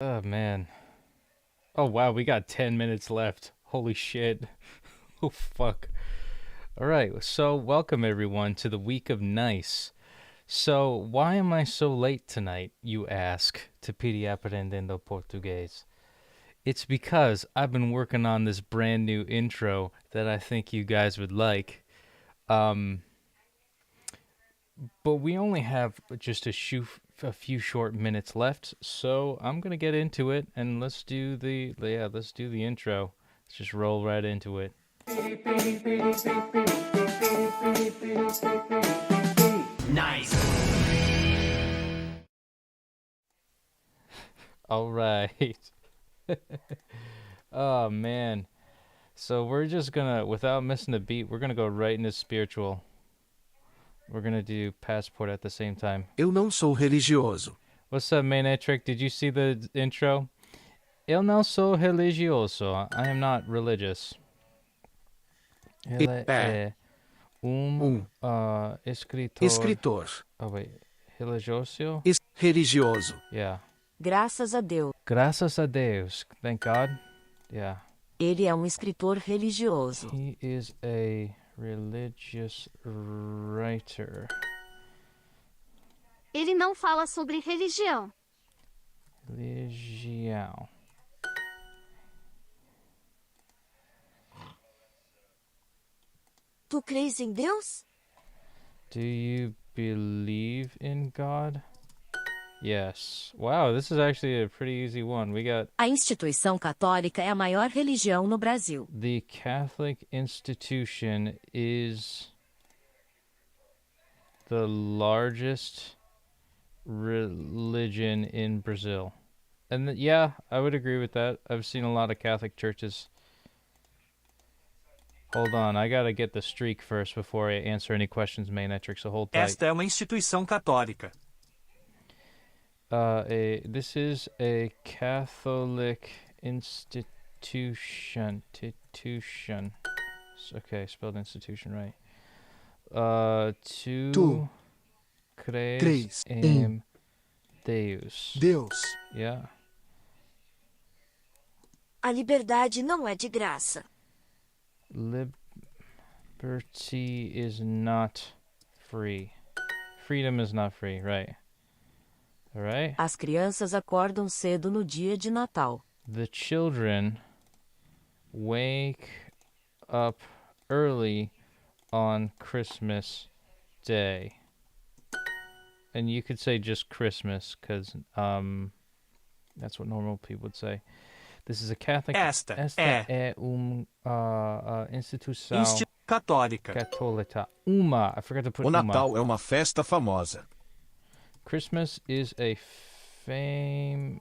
Oh man. Oh wow, we got 10 minutes left. Holy shit. Oh fuck. All right. So, welcome everyone to the week of nice. So, why am I so late tonight, you ask, to Petey Aprendendo Português? It's because I've been working on this brand new intro that I think you guys would like. Um, but we only have just a few short minutes left, so I'm gonna get into it and let's do the intro. Let's just roll right into it. Nice. All right. Oh man. So we're just gonna, without missing a beat, we're gonna go right into spiritual. We're gonna do passport at the same time. Eu não sou religioso. What's up, Manetric? Did you see the intro? Eu não sou religioso. I am not religious. Ele É é um escritor. escritor. Oh wait, religioso? Religioso. Yeah. Graças a Deus. Graças a Deus. Thank God. Yeah. Ele é um escritor religioso. He is a religious writer. Ele não fala sobre religião. Religião. Tu crês em Deus? Do you believe in God? Yes. Wow, this is actually a pretty easy one. We got A instituição católica é a maior religião no Brasil. the Catholic institution is the largest religion in Brazil. And yeah, I would agree with that. I've seen a lot of Catholic churches. Hold on, I gotta get the streak first before I answer any questions, Manetric, so hold tight. Esta é uma instituição católica. This is a Catholic institution. Okay, spelled institution right. Tu crees em Deus. Deus. Yeah. A liberdade não é de graça. Liberty is not free. Freedom is not free, right? All right. As crianças acordam cedo no dia de Natal. The children wake up early on Christmas Day. And you could say just Christmas, because that's what normal people would say. This is a Catholic. Esta é instituição católica. católica. I forgot to put O uma. Natal é uma festa famosa. Christmas is a famous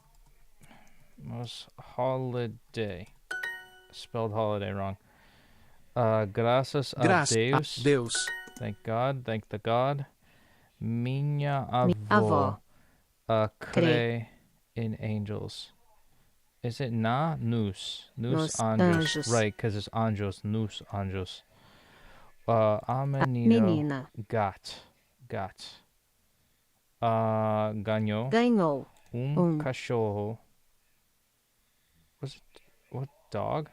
holiday. Spelled holiday wrong. Graças a Graças Deus. a Deus. Thank God. Thank the God. Minha avó crê in angels. Is it na? Nos. Nos anjos. Right, because it's anjos. Nos anjos. A menina. Got. Ganhou. Cachorro. Was it what dog?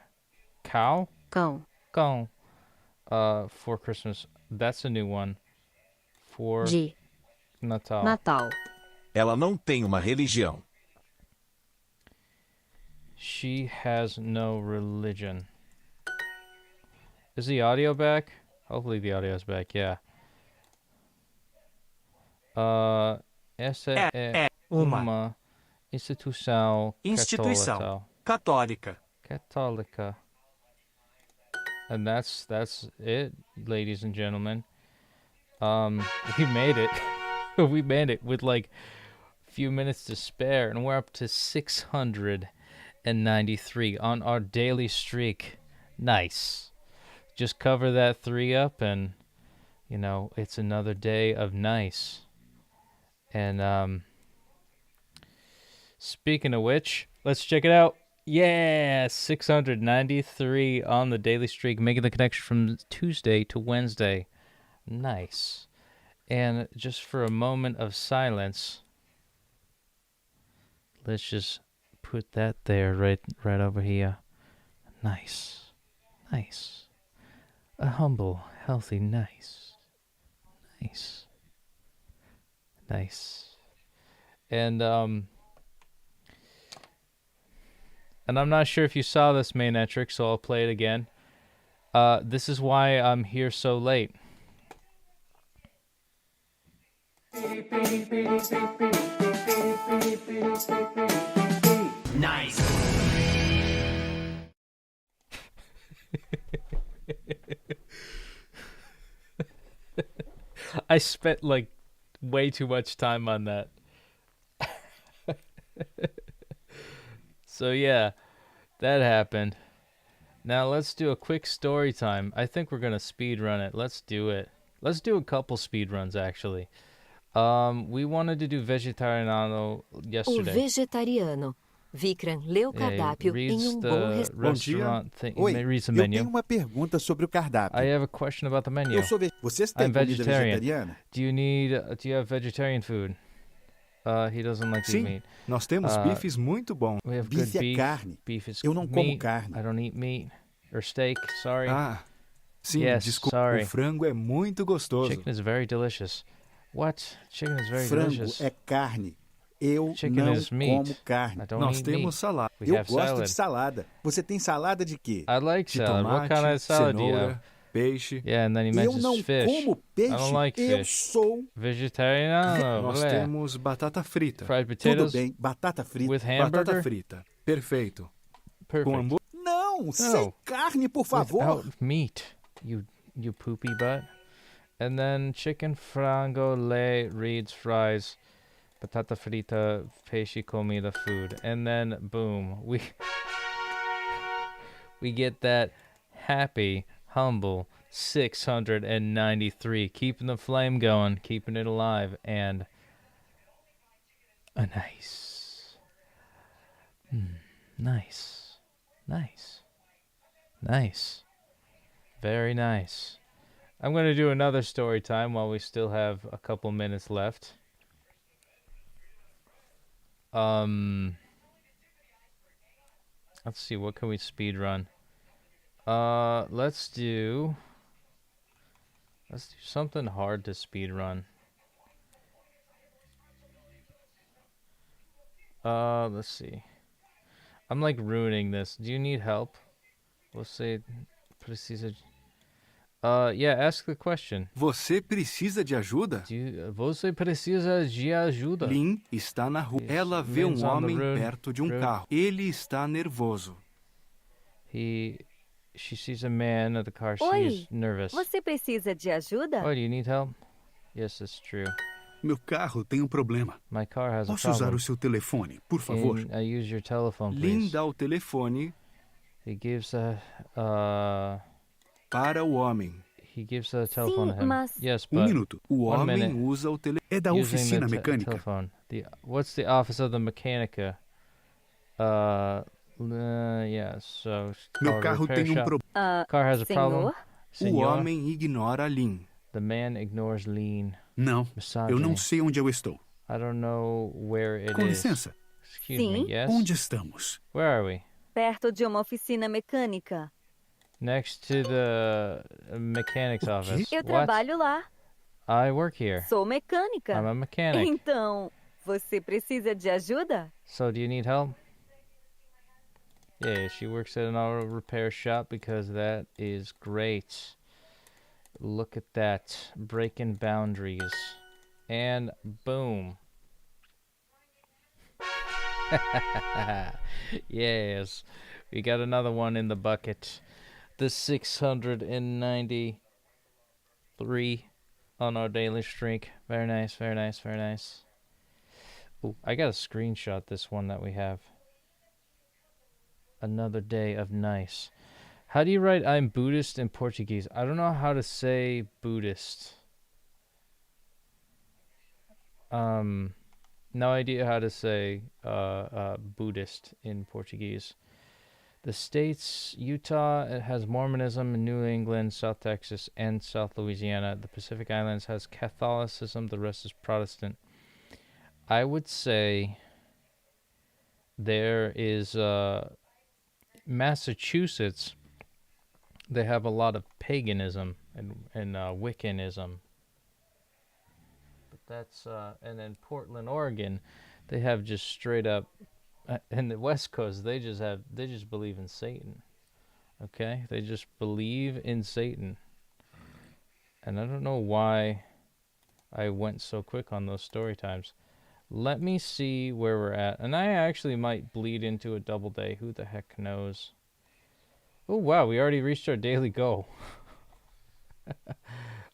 Cow? Cão. Cão. For Christmas. That's a new one. For De Natal. Natal. Ela não tem uma religião. She has no religion. Is the audio back? Hopefully the audio is back, yeah. Essa é uma instituição católica. Católica. And that's it, ladies and gentlemen. We made it. We made it with like a few minutes to spare, and we're up to 693 on our daily streak. Nice. Just cover that 3 up, and you know it's another day of nice. And speaking of which, let's check it out. Yeah, 693 on the daily streak, making the connection from Tuesday to Wednesday. Nice. And just for a moment of silence, let's just put that there, right over here. Nice. Nice. A humble, healthy, nice. Nice. Nice. And I'm not sure if you saw this main metric, so I'll play it again. This is why I'm here so late. Nice. I spent like way too much time on that. So yeah, that happened. Now let's do a quick story time. I think we're gonna speed run it. Let's do it. Let's do a couple speed runs actually. We wanted to do vegetariano O yesterday. vegetariano. Vikram lê o Yeah, cardápio em reads bom the restaurante. Bom dia. restaurant thing. Oi, Reads the eu menu. tenho uma pergunta sobre o cardápio. I have a question about the menu. Eu sou Vocês têm I'm comida vegetarian. vegetariana? Do you have vegetarian food? He doesn't like to eat Sim, meat. nós temos bifes muito bons. We have good Bife é beef. carne. Beef is Eu não como meat. carne. I don't eat meat or steak. Sorry. Ah, sim, Yes, desculpa. sorry. O frango é muito gostoso. Chicken is very delicious. What? Chicken is very Frango delicious. é carne. Eu Chicken não is meat. como I carne. don't Nós eat temos meat. salada. We Eu have gosto salad. de salada. Você tem salada de quê? I like De salad. What tomate, kind of salad do you have? cenoura, peixe. Yeah, and then he Eu mentions não fish. como peixe. I don't like Eu fish. sou... Vegetarian? No, Nós bleh. temos batata frita. Fried Tudo potatoes bem. Batata frita. with hamburger? Batata frita. Perfeito. Com Perfect. hambúrguer. Não, sem carne, por favor. Without meat, you poopy butt. And then chicken frango le reeds fries, batata frita, peixe comida food. And then boom, we get that happy, humble 693, keeping the flame going, keeping it alive, and a nice. Nice. Nice. Nice. Very nice. I'm going to do another story time while we still have a couple minutes left. Let's see, what can we speed run? Let's do something hard to speed run. Let's see. I'm like ruining this. Do you need help? Você precisa. Yeah, ask the question. Você precisa de ajuda? Você precisa de ajuda. Lynn está na rua. Yes, Ela vê Lynn's um on the homem road. perto de um Road. carro. Ele está nervoso. She sees a man at the car. Oi, She's nervous. Você precisa de ajuda? Oh, do you need help? Yes, it's true. Meu carro tem um problema. My car has a Posso usar problem. o seu telefone, por favor? Can I use your telephone, Lynn please? dá o telefone He gives a para o homem. telephone to him. mas- Yes, Um but minuto. O One homem minute. usa o telefone. É da using oficina the mecânica. telephone. What's the office of the mechanica? Yeah. So it's Meu called a carro repair tem um shop. problema. Ah, Car has a problem. senhor? O Senor? homem ignora Lynn. The man ignores lean. Não, Misogyny. eu não sei onde eu estou. I don't know where it Com is. licença, Excuse me. Sim? Yes. onde estamos? Where are we? Perto de uma oficina mecânica. Next to the mechanic's O quê? office. Eu What? trabalho lá. I work here. Sou mecânica. I'm a mechanic. Então, você precisa de ajuda? So do you need help? Yeah, she works at an auto repair shop because that is great. Look at that. Breaking boundaries. And boom. Yes. We got another one in the bucket. The 693 on our daily streak. Very nice, very nice, very nice. Ooh, I gotta screenshot this one that we have. Another day of nice. How do you write I'm Buddhist in Portuguese? I don't know how to say Buddhist. No idea how to say Buddhist in Portuguese. The states, Utah, it has Mormonism, in New England, South Texas, and South Louisiana. The Pacific Islands has Catholicism, the rest is Protestant. I would say there is Massachusetts. They have a lot of paganism and Wiccanism. But that's and then Portland, Oregon, they have just straight up. And the West Coast, they just believe in Satan. Okay, they just believe in Satan. And I don't know why I went so quick on those story times. Let me see where we're at. And I actually might bleed into a double day. Who the heck knows? Oh, wow. We already reached our daily goal.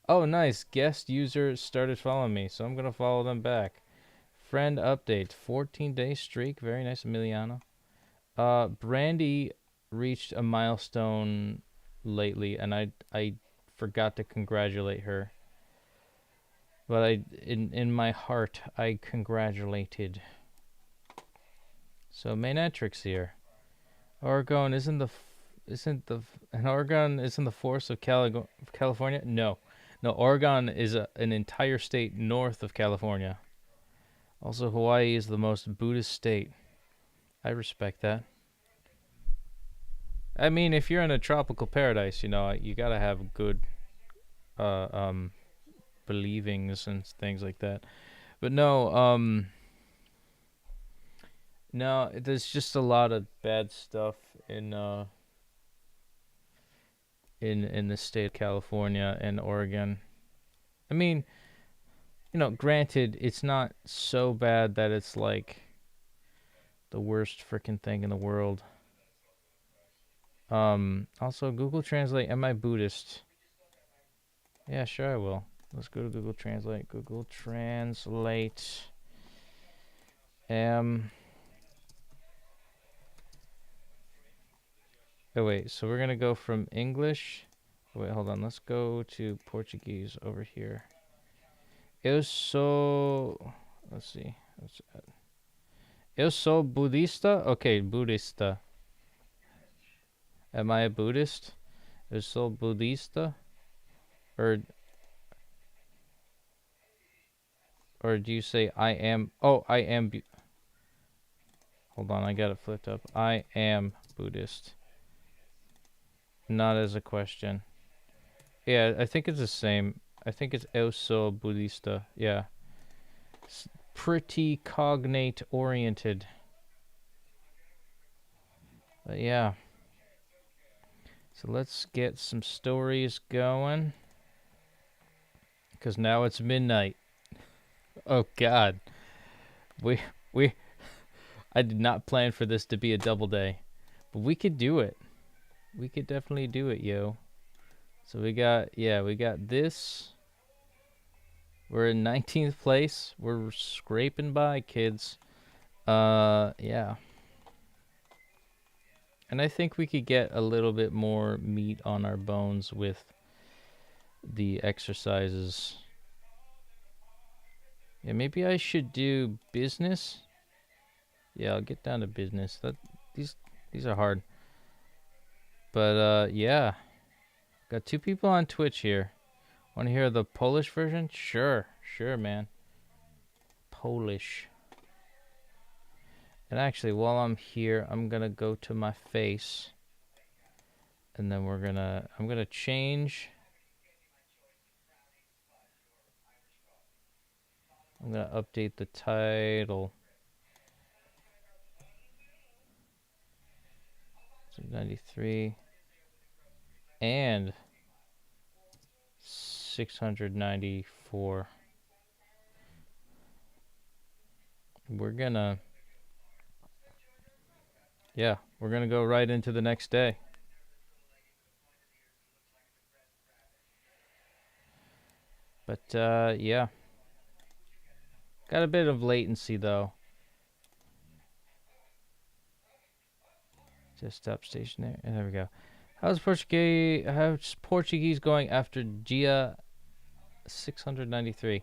Oh, nice. Guest user started following me, so I'm going to follow them back. Friend update. 14-day streak. Very nice, Emiliano. Brandy reached a milestone lately, and I forgot to congratulate her. But in my heart, I congratulated. So Mainatrix here. Oregon isn't the force of California? No, Oregon is an entire state north of California. Also, Hawaii is the most Buddhist state. I respect that. I mean, if you're in a tropical paradise, you gotta have good believings and things like that. But no, there's just a lot of bad stuff in the state of California and Oregon. I mean, granted, it's not so bad that it's like the worst freaking thing in the world. Also, Google Translate, am I Buddhist? Yeah, sure I will. Let's go to Google Translate. Google Translate. Oh wait, so we're gonna go from English. Wait, hold on. Let's go to Portuguese over here. Eu sou. Let's see. Eu sou budista. Okay, budista. Am I a Buddhist? Eu sou budista. Or do you say I am? Oh, I am. Hold on, I got it flipped up. I am Buddhist. Not as a question. Yeah, I think it's the same. I think it's eu sou budista. Yeah. It's pretty cognate oriented. But yeah. So let's get some stories going. Because now it's midnight. Oh God. I did not plan for this to be a double day. But we could do it. We could definitely do it, yo. So we got this. We're in 19th place. We're scraping by, kids. Yeah. And I think we could get a little bit more meat on our bones with the exercises. Yeah, maybe I should do business. Yeah, I'll get down to business. These are hard. But yeah. Got 2 people on Twitch here. Want to hear the Polish version? Sure, man. Polish. And actually, while I'm here, I'm gonna go to my face, and then I'm gonna change. I'm gonna update the title. 93 and 694. We're gonna go right into the next day. But yeah. Got a bit of latency though. Just stop station there. And there we go. How's Portuguese going after GIA 693?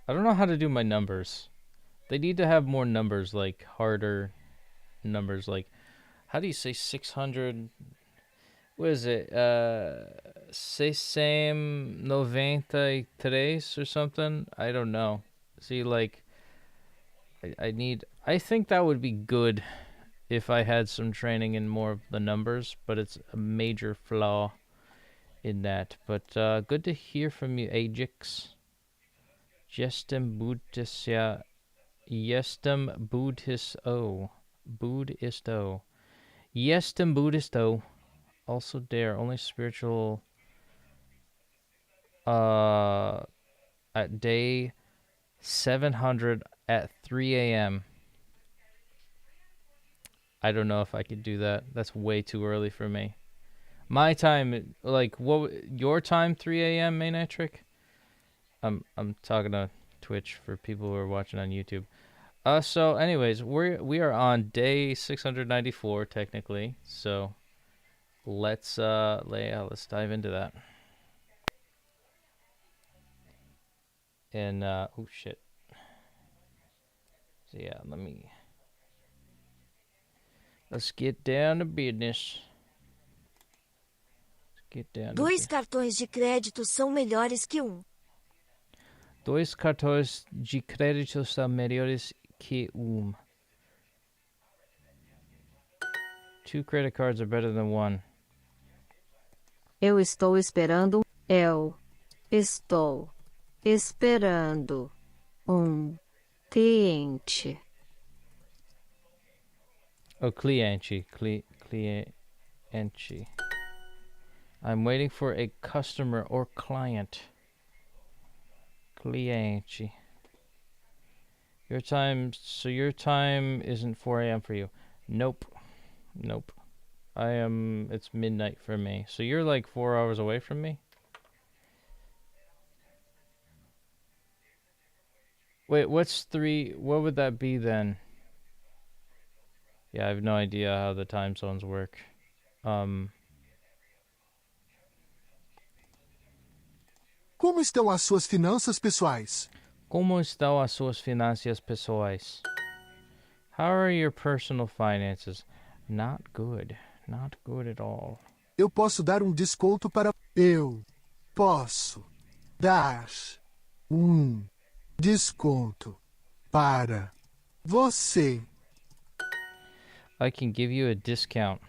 I don't know how to do my numbers. They need to have more numbers, like harder numbers. Like, how do you say 600? What is it? 693 or something? I don't know. See, like, I think that would be good if I had some training in more of the numbers, but it's a major flaw in that. But good to hear from you, Ajax. Jestem Buddhistia. Jestem Buddhisto. Buddhisto. Jestem Buddhisto. Also dare. Only spiritual. At day 700 at 3 a.m. I don't know if I could do that. That's way too early for me. My time, like, what? Your time, 3 a.m. Mainatric? I'm talking to Twitch for people who are watching on YouTube. So, anyways, we are on day 694 technically. So, let's dive into that. And oh shit. So yeah, let's get down to business. Dois cartões de crédito são melhores que um. Dois cartões de crédito são melhores que um. Two credit cards are better than one. Eu estou esperando. Eu estou esperando cliente. Oh, cliente. Cliente. I'm waiting for a customer or client. Cliente. Your time isn't 4 a.m. for you. Nope. It's midnight for me. So you're like 4 hours away from me? Wait, what's 3? What would that be then? Yeah, I have no idea how the time zones work. Como estão as suas finanças pessoais? Como estão as suas finanças pessoais? How are your personal finances? Not good. Not good at all. Eu posso dar desconto para... Eu posso dar desconto para você. I can give you a discount.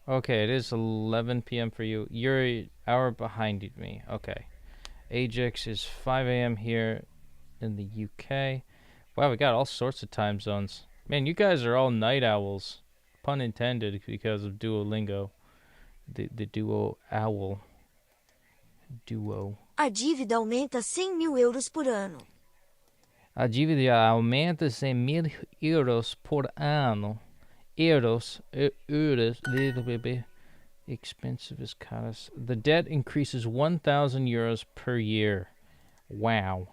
Okay, it is 11 p.m. for you. You're an hour behind me. Okay. Ajax is 5 a.m. here in the UK. Wow, we got all sorts of time zones. Man, you guys are all night owls. Pun intended, because of Duolingo. The Duo Owl. Duo. A dívida aumenta 100.000 euros por ano. A dívida aumenta 100.000 euros por ano. Euros, little bit expensive as caras. The debt increases 1,000 euros per year. Wow.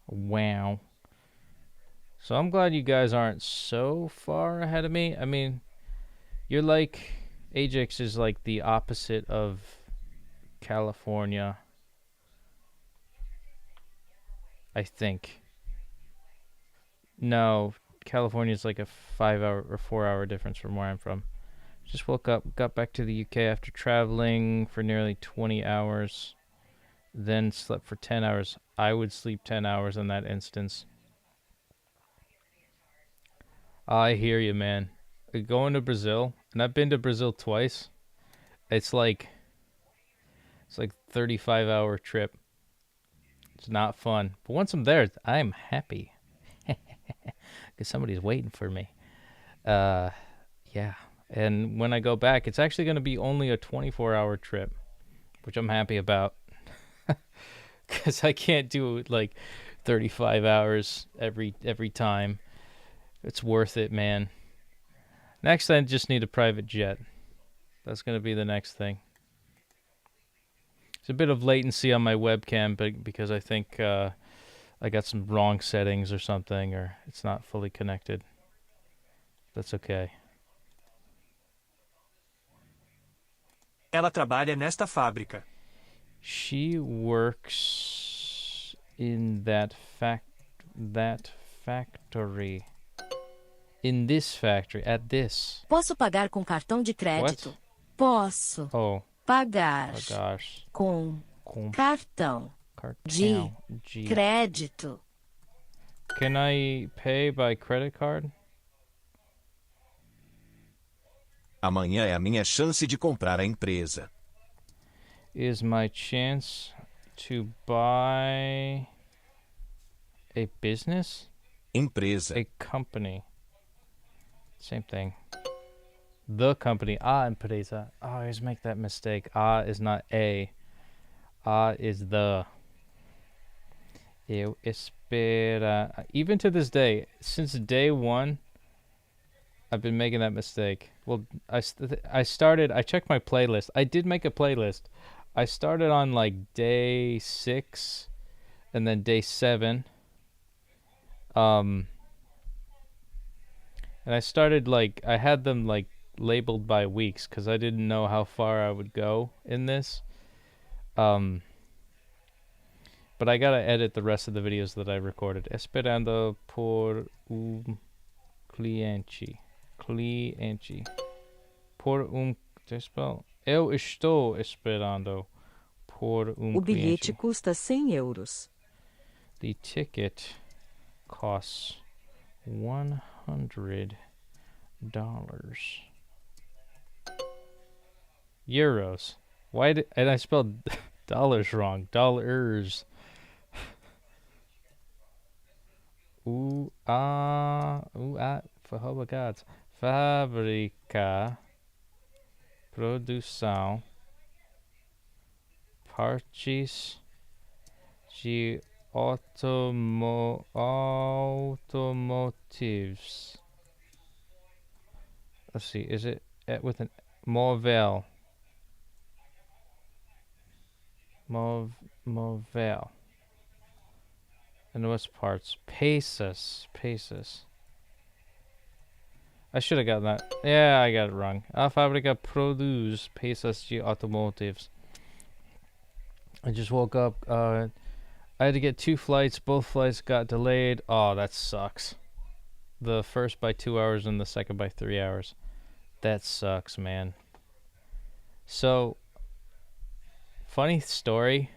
So I'm glad you guys aren't so far ahead of me. I mean, you're like, Ajax is like the opposite of California, I think. No, California is like a 5-hour or 4-hour difference from where I'm from. Just woke up, got back to the UK after traveling for nearly 20 hours, then slept for 10 hours. I would sleep 10 hours in that instance. I hear you, man. Going to Brazil, and I've been to Brazil twice. It's like 35-hour trip. It's not fun. But once I'm there, I'm happy. Because somebody's waiting for me. Yeah. And when I go back, it's actually going to be only a 24-hour trip, which I'm happy about. Because I can't do like 35 hours every time. It's worth it, man. Next, I just need a private jet. That's going to be the next thing. There's a bit of latency on my webcam, but because I think I got some wrong settings or something, or it's not fully connected. That's okay. Ela trabalha nesta fábrica. She works in that factory. In this factory, at this. Posso pagar com cartão de crédito? What? Posso pagar com cartão de crédito. Can I pay by credit card? Amanhã é a minha chance de comprar a empresa. Is my chance to buy a business? Empresa. A company. Same thing. The company. A empresa. I always make that mistake. A is not a. A is the. Eu espera. Even to this day, since day one, I've been making that mistake. Well, I checked my playlist. I did make a playlist. I started on like day 6 and then day 7. And I started like, I had them like labeled by weeks because I didn't know how far I would go in this. But I gotta edit the rest of the videos that I recorded. Esperando por cliente. Cliente. Por Deixa eu spell. Eu estou esperando por O bilhete cliente. custa 100 euros. The ticket costs $100. Euros. Why did... And I spelled dollars wrong. Dollars. For holy gods. Fábrica. Produção. Partes de automotives. Let's see, is it with an móvel? Móvel. And what's parts? Peças. I should have gotten that. Yeah, I got it wrong. A fábrica produz peças de automotives. I just woke up. I had to get 2 flights. Both flights got delayed. Oh, that sucks. The first by 2 hours and the second by 3 hours. That sucks, man. So, funny story.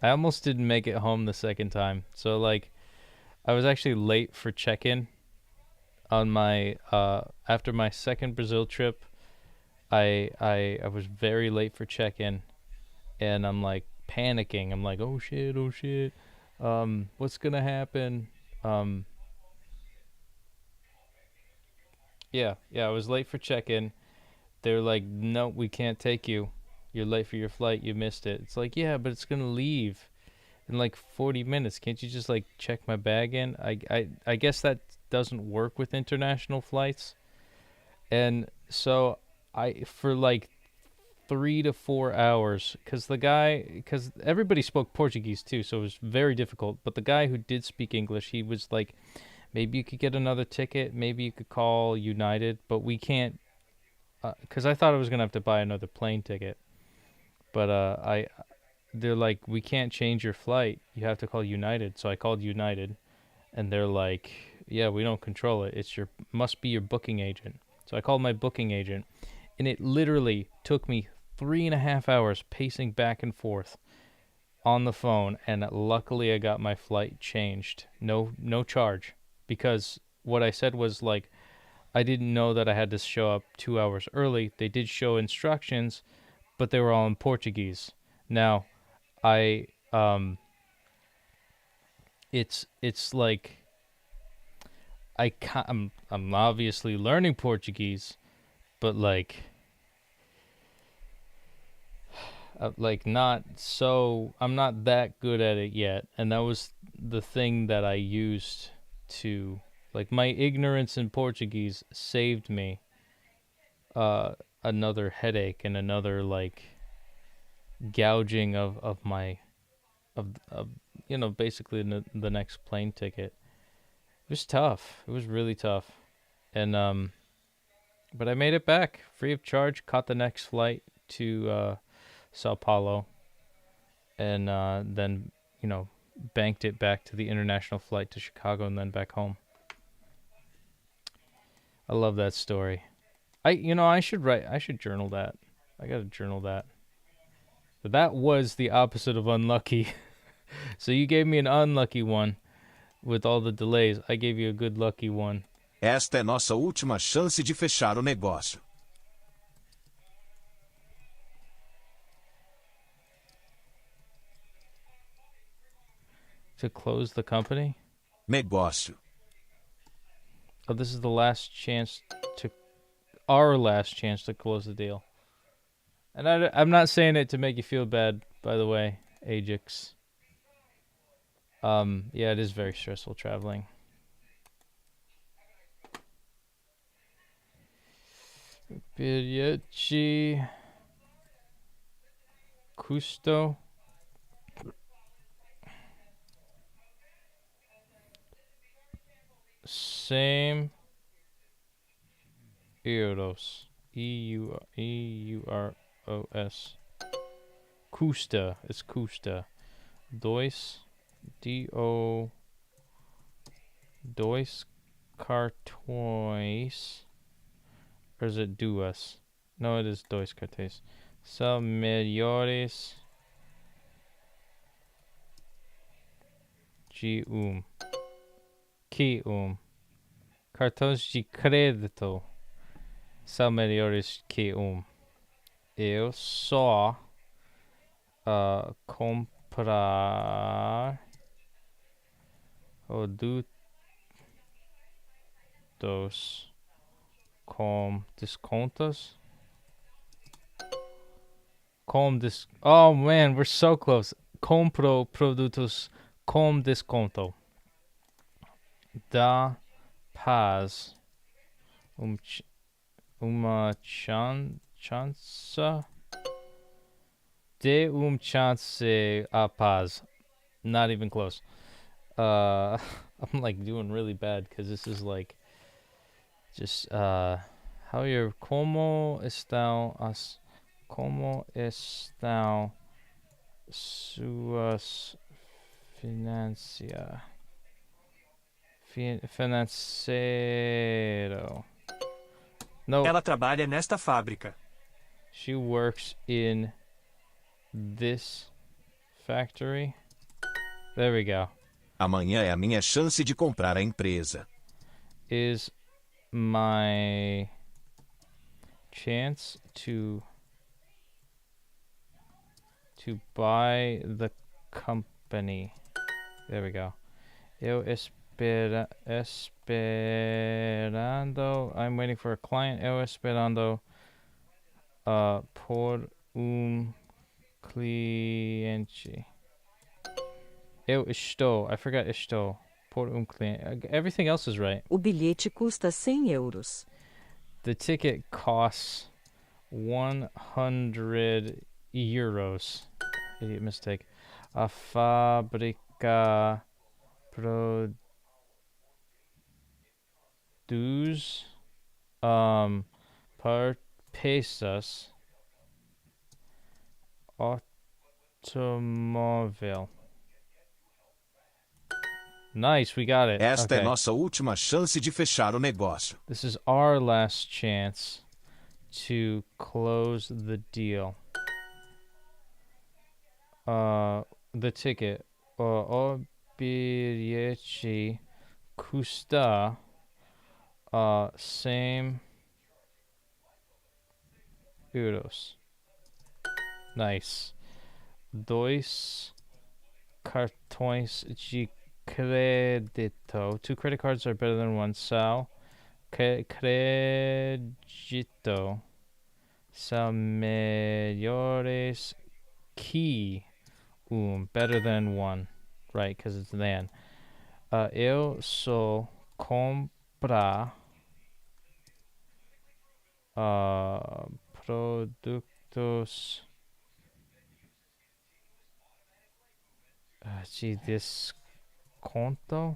I almost didn't make it home the second time. So, like, I was actually late for check-in on my after my second Brazil trip. I was very late for check-in, and I'm like panicking. I'm like, oh shit. What's gonna happen? Yeah, I was late for check-in. They're like, no, we can't take you. You're late for your flight. You missed it. It's like, yeah, but it's gonna leave in like 40 minutes. Can't you just like check my bag in? I guess that doesn't work with international flights. And so for like 3 to 4 hours, because everybody spoke Portuguese too, so it was very difficult. But the guy who did speak English, he was like, maybe you could get another ticket, maybe you could call United, but we can't, because I thought I was gonna have to buy another plane ticket. But they're like, we can't change your flight. You have to call United. So I called United, and they're like, yeah, we don't control it. Must be your booking agent. So I called my booking agent, and it literally took me 3.5 hours pacing back and forth on the phone, and luckily I got my flight changed. No charge, because what I said was like, I didn't know that I had to show up 2 hours early. They did show instructions, but they were all in Portuguese. Now, it's like I'm obviously learning Portuguese, but like not so, I'm not that good at it yet. And that was the thing that I used to, like, my ignorance in Portuguese saved me another headache and another like gouging of basically the next plane ticket. It was tough. It was really tough. And but I made it back free of charge, caught the next flight to Sao Paulo, and then banked it back to the international flight to Chicago and then back home. I love that story. I should journal that. I gotta journal that. But that was the opposite of unlucky. So you gave me an unlucky one with all the delays. I gave you a good lucky one. Esta é nossa última chance de fechar o negócio. To close the company? Negócio. Oh, this is the last chance to... Our last chance to close the deal. And I'm not saying it to make you feel bad, by the way, Ajax. Yeah, it is very stressful traveling. Bigliacci Custo. Same euros. E-U-R-O-S. Custa. It's Custa. Dois. D-O. Dois cartões. Or is it duas? No, it is dois cartões. São melhores de que cartões de crédito são melhores que eu só comprar produtos com descontos. Oh man, we're so close. Compro produtos com desconto. Da paz. Uma chance. De chance a paz. Not even close. I'm like doing really bad because this is like just how you're como estão suas financeiro. No. Ela trabalha nesta fábrica. She works in this factory. There we go. Amanhã é a minha chance de comprar a empresa. Is my chance to buy the company. There we go. Eu esperando. I'm waiting for a client. Eu esperando por cliente. Eu estou. I forgot estou. Por cliente. Everything else is right. O bilhete custa 100 euros. The ticket costs 100 euros. Idiot mistake. A fábrica produz peças automóvel. Nice, we got it. Esta okay. é nossa última chance de fechar o negócio. This is our last chance to close the deal. The ticket. O bilhete custa same euros. Nice. Dois cartões de crédito. 2 credit cards are better than one. Sal. Crédito. São melhores que better than one. Right, because it's than. Eu só comprar produtos de desconto.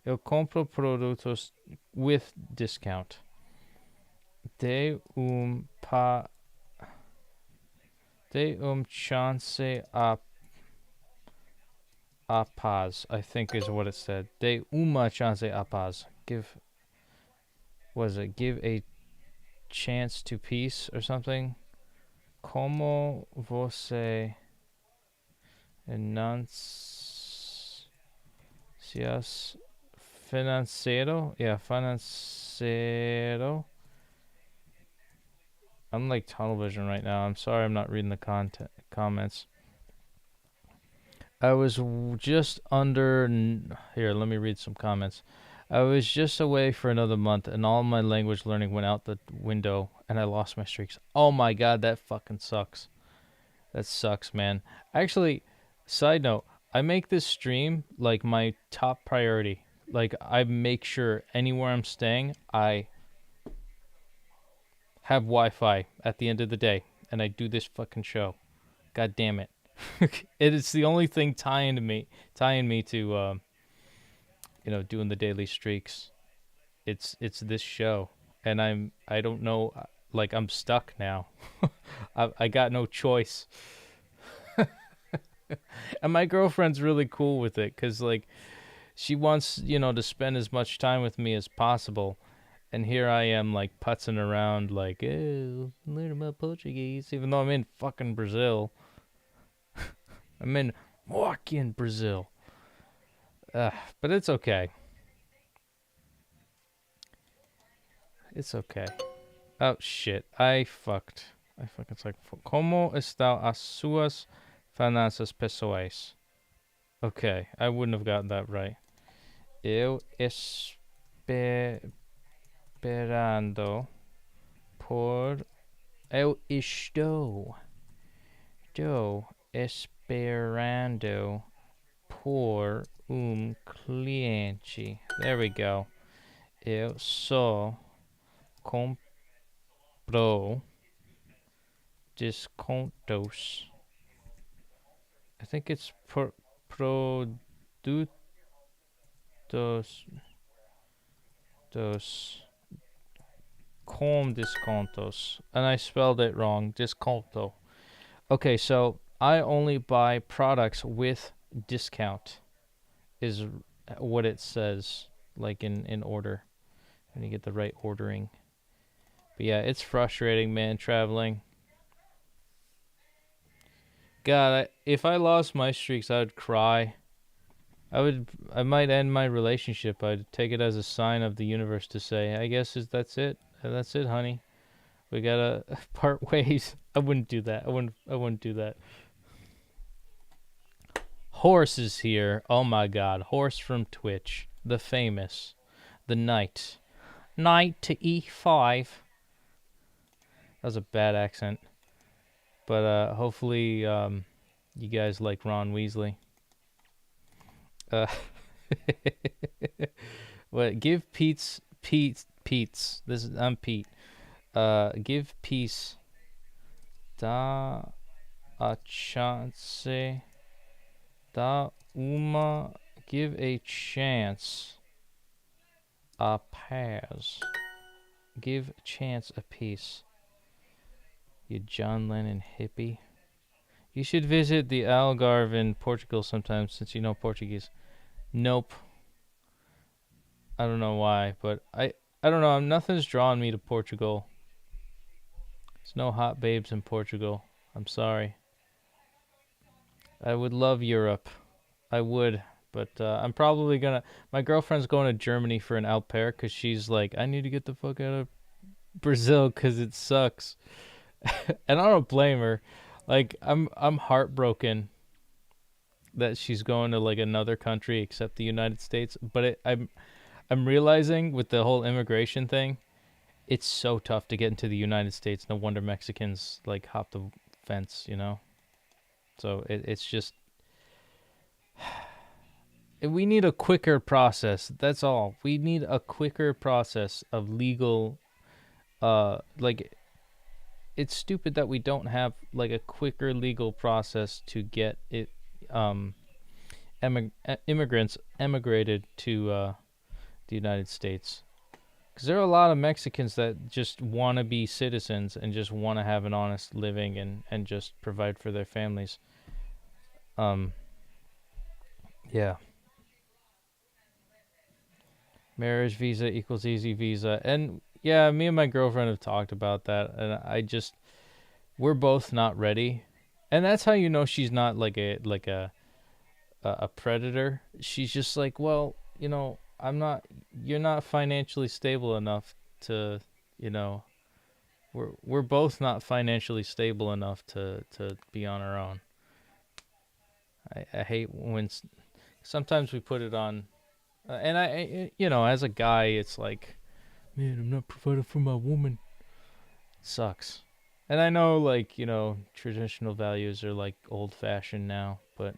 Eu compro produtos with discount. Dê chance a paz, I think is what it said. Dê uma chance a paz. Give a chance to peace or something? Como você enuncias Financiero? Yeah, financiero. I'm like tunnel vision right now. I'm sorry I'm not reading the comments. I was just under... Here, let me read some comments. I was just away for another month, and all my language learning went out the window, and I lost my streaks. Oh my god, that fucking sucks. That sucks, man. Actually, side note, I make this stream like my top priority. Like, I make sure anywhere I'm staying, I have Wi-Fi at the end of the day, and I do this fucking show. God damn it. It is the only thing tying me to doing the daily streaks. It's this show, and I don't know, like, I'm stuck now. I got no choice. And my girlfriend's really cool with it, because, like, she wants, to spend as much time with me as possible. And here I am, like, putzing around, like, oh, learn about Portuguese, even though I'm in fucking Brazil. I'm in fucking Brazil. But it's okay. It's okay. Oh, shit. I fucked. It's like, como está as suas finanças pessoais? Okay, I wouldn't have gotten that right. Eu esperando por... Eu estou esperando por cliente. There we go. Eu só compro descontos. I think it's produtos com descontos. And I spelled it wrong. Desconto. Okay, so I only buy products with discount is what it says, like in order. And you get the right ordering. But yeah, it's frustrating, man, traveling. God, if I lost my streaks, I would cry. I might end my relationship. I'd take it as a sign of the universe to say, I guess that's it. That's it, honey. We gotta part ways. I wouldn't do that. I wouldn't do that. Horse is here. Oh my god. Horse from Twitch. The famous. The knight. Knight to e5. That was a bad accent. But hopefully you guys like Ron Weasley. What? Give Pete's. I'm Pete. Give peace da a chance. Give a chance a paz. Give a chance a peace. You John Lennon hippie. You should visit the Algarve in Portugal sometime since you know Portuguese. Nope. I don't know why, but I don't know. Nothing's drawn me to Portugal. There's no hot babes in Portugal. I'm sorry. I would love Europe. I would, but I'm probably gonna... My girlfriend's going to Germany for an au pair because she's like, I need to get the fuck out of Brazil because it sucks. And I don't blame her. Like, I'm heartbroken that she's going to like another country except the United States. But I'm realizing with the whole immigration thing, it's so tough to get into the United States. No wonder Mexicans like hop the fence, you know. So it's just we need a quicker process. That's all. We need a quicker process of legal. Like, it's stupid that we don't have like a quicker legal process to get it immigrants emigrated to the United States. Because there are a lot of Mexicans that just want to be citizens and just want to have an honest living and just provide for their families. Yeah. Marriage visa equals easy visa. And yeah, me and my girlfriend have talked about that. And we're both not ready. And that's how you know she's not like a predator. She's just like, well, you know, you're not financially stable enough to, we're both not financially stable enough to be on our own. I hate when sometimes we put it on, and as a guy, it's like, man, I'm not providing for my woman. It sucks. And I know, like, traditional values are like old fashioned now, but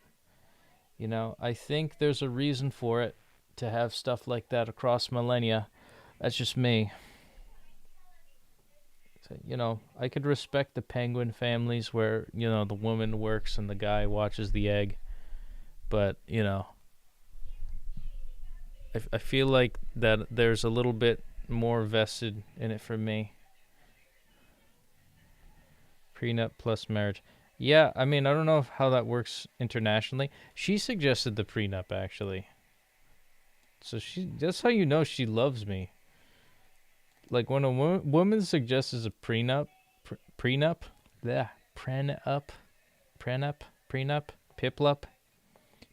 I think there's a reason for it to have stuff like that across millennia. That's just me. So, I could respect the penguin families where, the woman works and the guy watches the egg. But, I feel like that there's a little bit more vested in it for me. Prenup plus marriage. Yeah, I mean, I don't know how that works internationally. She suggested the prenup, actually. So that's how you know she loves me. Like, when a woman suggests a prenup, piplup,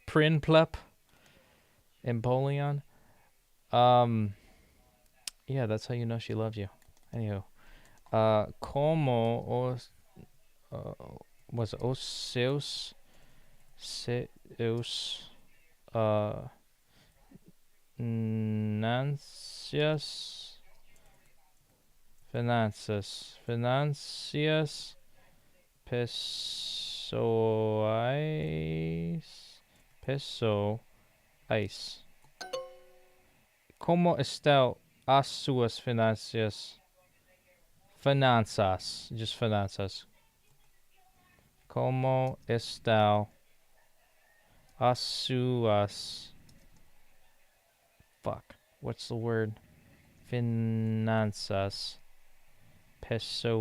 prinplup, Empoleon. Yeah, that's how you know she loves you. Anywho. Como os seus finanças pessoais. Como estão as suas finanças? Just finanças. Como estão as suas... Fuck. What's the word? Finanças pessoais.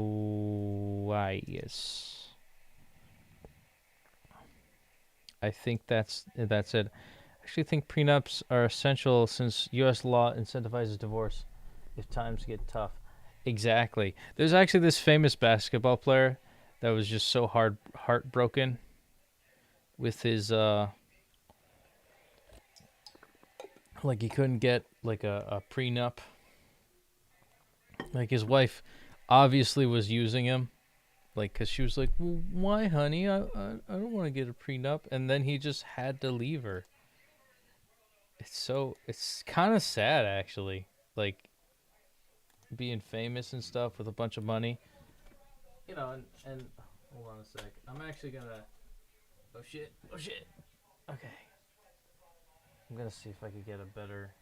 I think that's it. I actually think prenups are essential since U.S. law incentivizes divorce if times get tough. Exactly. There's actually this famous basketball player that was just so heartbroken with his like he couldn't get like a prenup. Like his wife obviously was using him, like, cause she was like, well, why, honey? I don't want to get a prenup, and then he just had to leave her. It's kind of sad actually, like being famous and stuff with a bunch of money, and hold on a sec. I'm actually gonna. Oh shit! Okay. I'm gonna see if I could get a better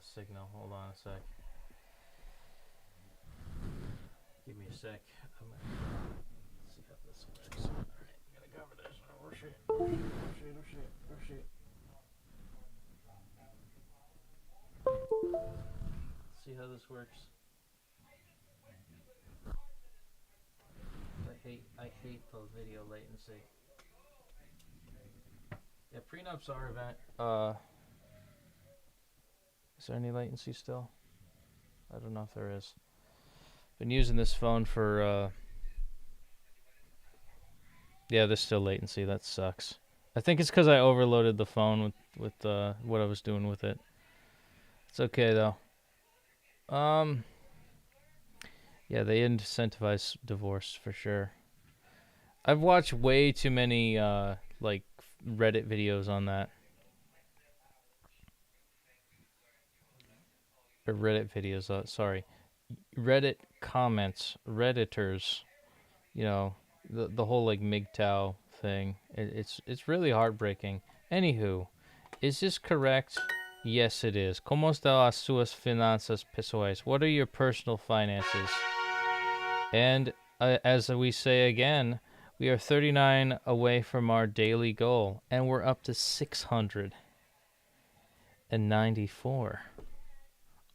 signal. Hold on a sec. Give me a sec. I'm gonna see how this works. Alright, I'm gonna cover this. Oh shit. See how this works. I hate the video latency. Yeah, prenups are is there any latency still? I don't know if there is. Been using this phone for yeah, there's still latency. That sucks. I think it's because I overloaded the phone with what I was doing with it. It's okay though. Yeah, they incentivize divorce for sure. I've watched way too many like Reddit videos on that. Or Reddit videos, sorry. Reddit comments, Redditors, the whole like MGTOW thing. It's really heartbreaking. Anywho, is this correct? Yes, it is. Como estão as suas finanças pessoais? What are your personal finances? And as we say again, we are 39 away from our daily goal, and we're up to 694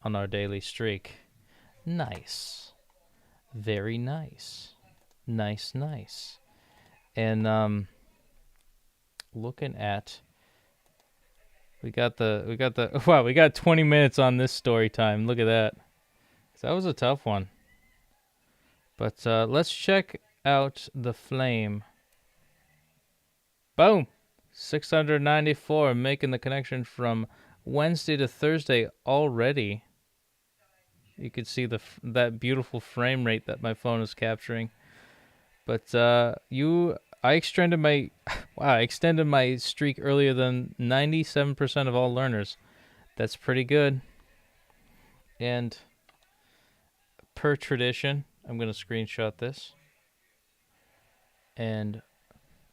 on our daily streak. Nice. Very nice. Nice. And looking at we got 20 minutes on this story time. Look at that. That was a tough one. But let's check out the flame. Boom. 694, making the connection from Wednesday to Thursday already. You could see that beautiful frame rate that my phone is capturing. But I extended my I extended my streak earlier than 97% of all learners. That's pretty good. And per tradition, I'm going to screenshot this. And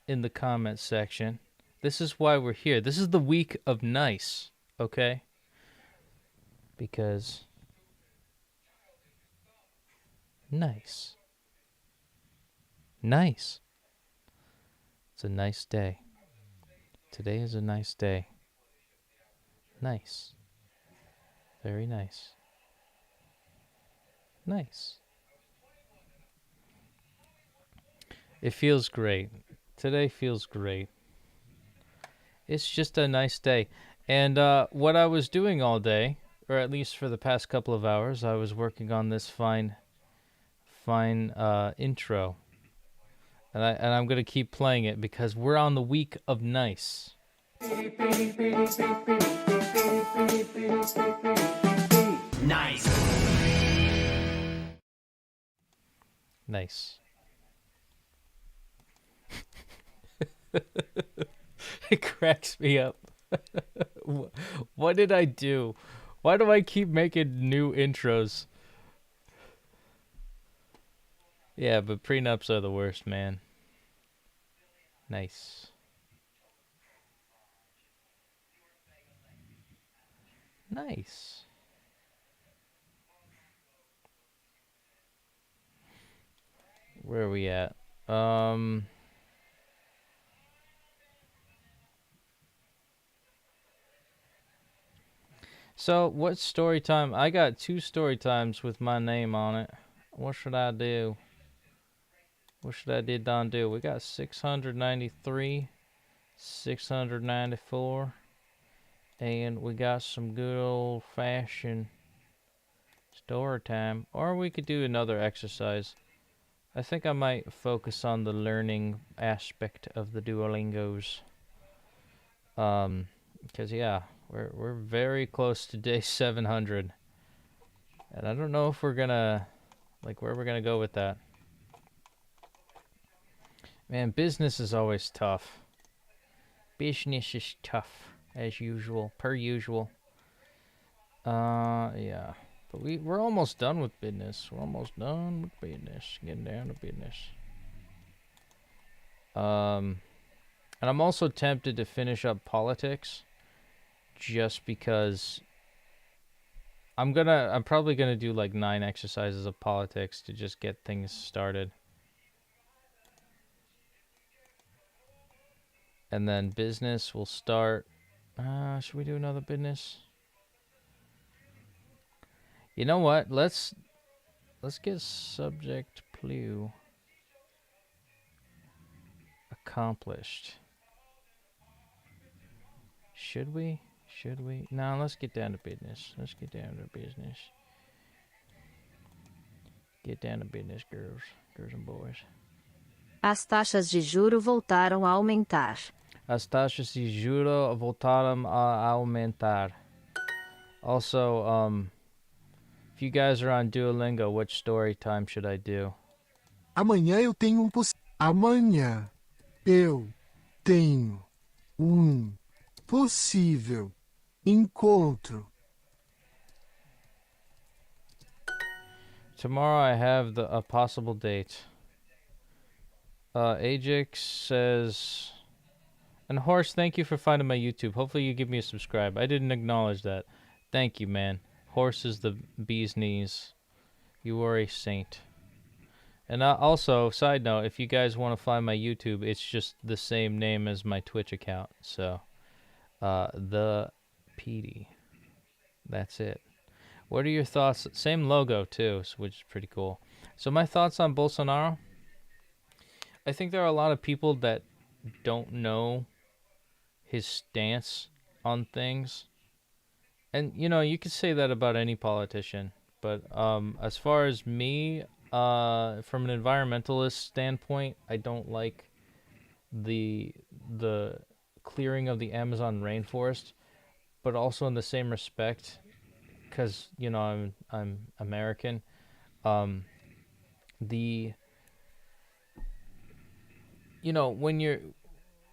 in the comment section, this is why we're here. This is the week of nice, okay? Because nice. Nice. It's a nice day. Today is a nice day. Nice. Very nice. Nice. It feels great. Today feels great. It's just a nice day. And what I was doing all day, or at least for the past couple of hours, I was working on this fine intro. And I'm going to keep playing it because we're on the week of nice. Nice. Nice. It cracks me up. What did I do? Why do I keep making new intros? Yeah, but prenups are the worst, man. Nice. Nice. Where are we at? So, what story time? I got 2 story times with my name on it. What should I do? What should I do? We got 693, 694, and we got some good old-fashioned story time. Or we could do another exercise. I think I might focus on the learning aspect of the Duolingos. Because yeah, we're very close to day 700, and I don't know if we're gonna where we're gonna go with that. Man, business is always tough. Business is tough as usual, per usual. Yeah, but we're almost done with business. We're almost done with business. Getting down to business. And I'm also tempted to finish up politics. Just because I'm probably gonna do like 9 exercises of politics to just get things started. And then business will start. Should we do another business? You know what? Let's get subject clue accomplished. Should we? No, let's get down to business. Get down to business, girls and boys. As taxas de juro voltaram a aumentar. As taxas de juro voltaram a aumentar. Also, if you guys are on Duolingo, which story time should I do? Amanhã eu tenho Amanhã eu tenho possível encontro. Tomorrow I have a possible date. Ajax says, and Horse, thank you for finding my YouTube. Hopefully you give me a subscribe. I didn't acknowledge that. Thank you, man. Horse is the bee's knees. You are a saint. And also, side note, if you guys want to find my YouTube, it's just the same name as my Twitch account. So, the Petey. That's it. What are your thoughts? Same logo, too, which is pretty cool. So my thoughts on Bolsonaro? I think there are a lot of people that don't know his stance on things. And, you know, you could say that about any politician. But as far as me, from an environmentalist standpoint, I don't like the clearing of the Amazon rainforest. but also in the same respect, because I'm American. The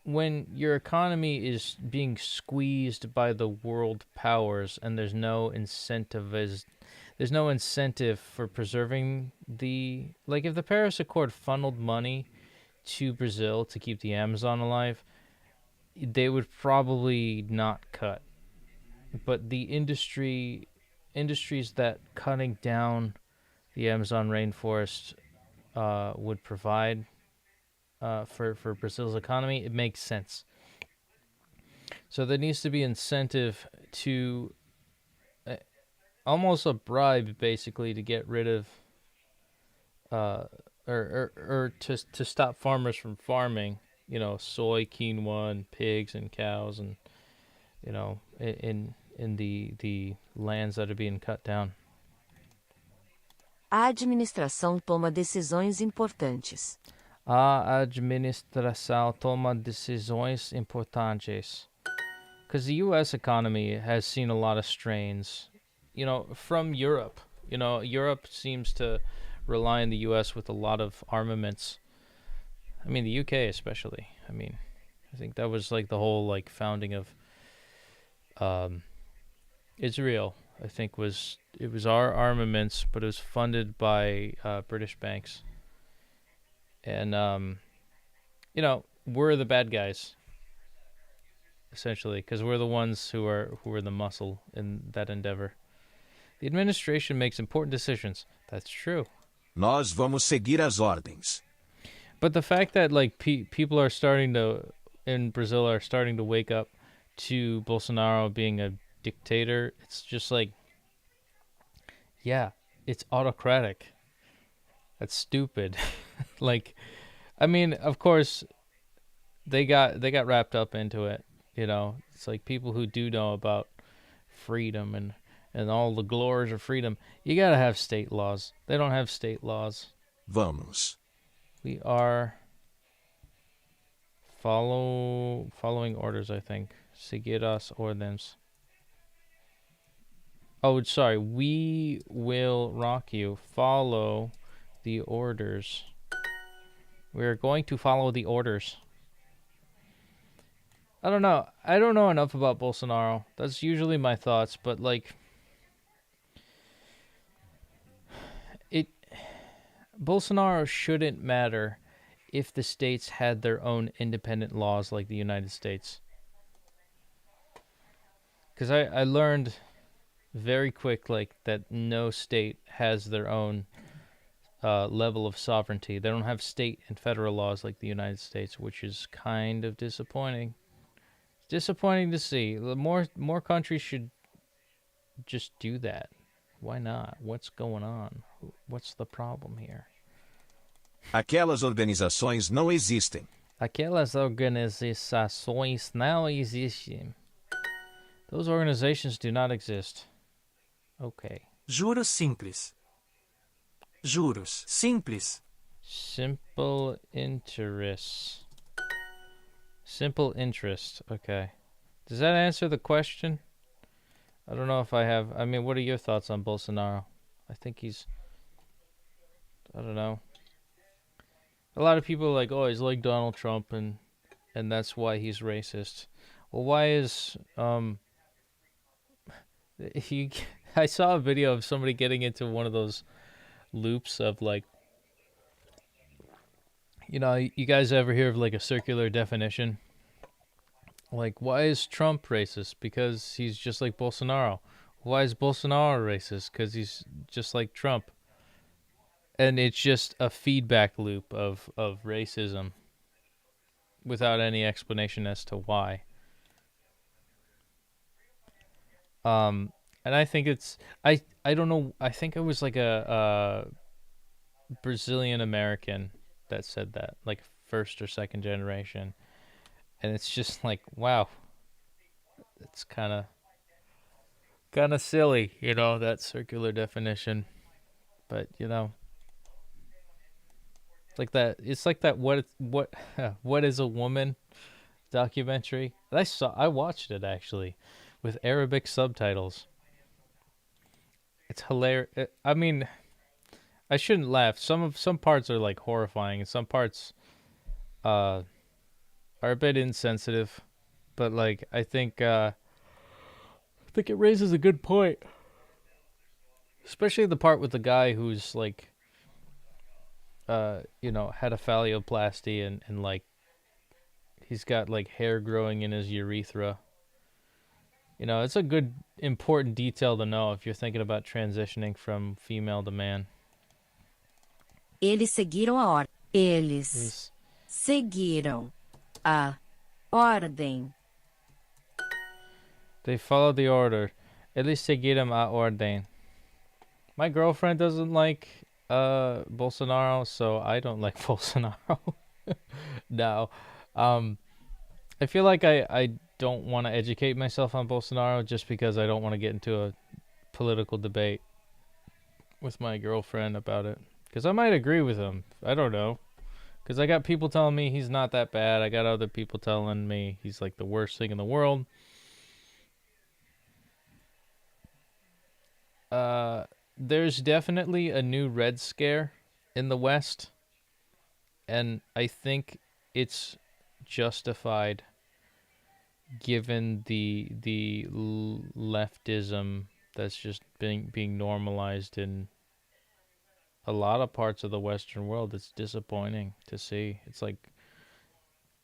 when your economy is being squeezed by the world powers, and there's no incentive for preserving if the Paris Accord funneled money to Brazil to keep the Amazon alive, they would probably not cut. But the industries that cutting down the Amazon rainforest would provide for Brazil's economy, it makes sense. So there needs to be incentive to almost a bribe, basically, to get rid of or to stop farmers from farming, soy, quinoa, and pigs and cows, and in the lands that are being cut down. A administração toma decisões importantes. A administração toma decisões importantes. Because the U.S. economy has seen a lot of strains, from Europe. Europe seems to rely on the U.S. with a lot of armaments. I mean, the U.K. especially. I mean, I think that was like the whole founding of Israel. I think it was our armaments, but it was funded by British banks. And we're the bad guys, essentially, because we're the ones who are the muscle in that endeavor. The administration makes important decisions. That's true. Nós vamos seguir as ordens. But the fact that people are in Brazil are starting to wake up to Bolsonaro being a dictator, it's just yeah, it's autocratic. That's stupid. I mean, of course, they got wrapped up into it. It's like people who do know about freedom and all the glories of freedom. You gotta have state laws. They don't have state laws. Vamos. We are following orders, I think. Seguir as ordens. Oh, sorry. We will rock you. Follow the orders. We're going to follow the orders. I don't know. I don't know enough about Bolsonaro. That's usually my thoughts, but Bolsonaro shouldn't matter if the states had their own independent laws like the United States. Because I learned very quick that no state has their own level of sovereignty. They don't have state and federal laws like the United States, which is kind of disappointing. It's disappointing to see. More countries should just do that. Why not? What's going on? What's the problem here? Aquelas organizações não existem. Aquelas organizações não existem. Those organizations do not exist. Okay. Juros simples. Juros simples. Simple interest. Simple interest. Okay. Does that answer the question? I don't know if I have. I mean, what are your thoughts on Bolsonaro? I think I don't know. A lot of people are like, oh, he's like Donald Trump, and that's why he's racist. Well, why is I saw a video of somebody getting into one of those loops of you guys ever hear of a circular definition? Why is Trump racist? Because he's just like Bolsonaro. Why is Bolsonaro racist? Because he's just like Trump. And it's just a feedback loop of racism without any explanation as to why. And I think I don't know, I think it was a Brazilian American that said that, first or second generation. And it's just wow. It's kind of silly, that circular definition. But, it's like that what is a woman documentary. I watched it actually with Arabic subtitles. It's hilarious. I mean, I shouldn't laugh. Some parts are like horrifying, and some parts are a bit insensitive. But like, I think it raises a good point, especially the part with the guy who's like, you know, had a phalloplasty and like he's got like hair growing in his urethra. You know, it's a good, important detail to know if you're thinking about transitioning from female to man. Eles seguiram a ordem. Eles seguiram a ordem. They followed the order. Eles seguiram a ordem. My girlfriend doesn't like Bolsonaro, so I don't like Bolsonaro. No. I feel like I don't want to educate myself on Bolsonaro just because I don't want to get into a political debate with my girlfriend about it. Because I might agree with him. I don't know. Because I got people telling me he's not that bad. I got other people telling me he's like the worst thing in the world. There's definitely a new Red Scare in the West. And I think it's justified given the leftism that's just being normalized in a lot of parts of the Western world. It's disappointing to see. It's like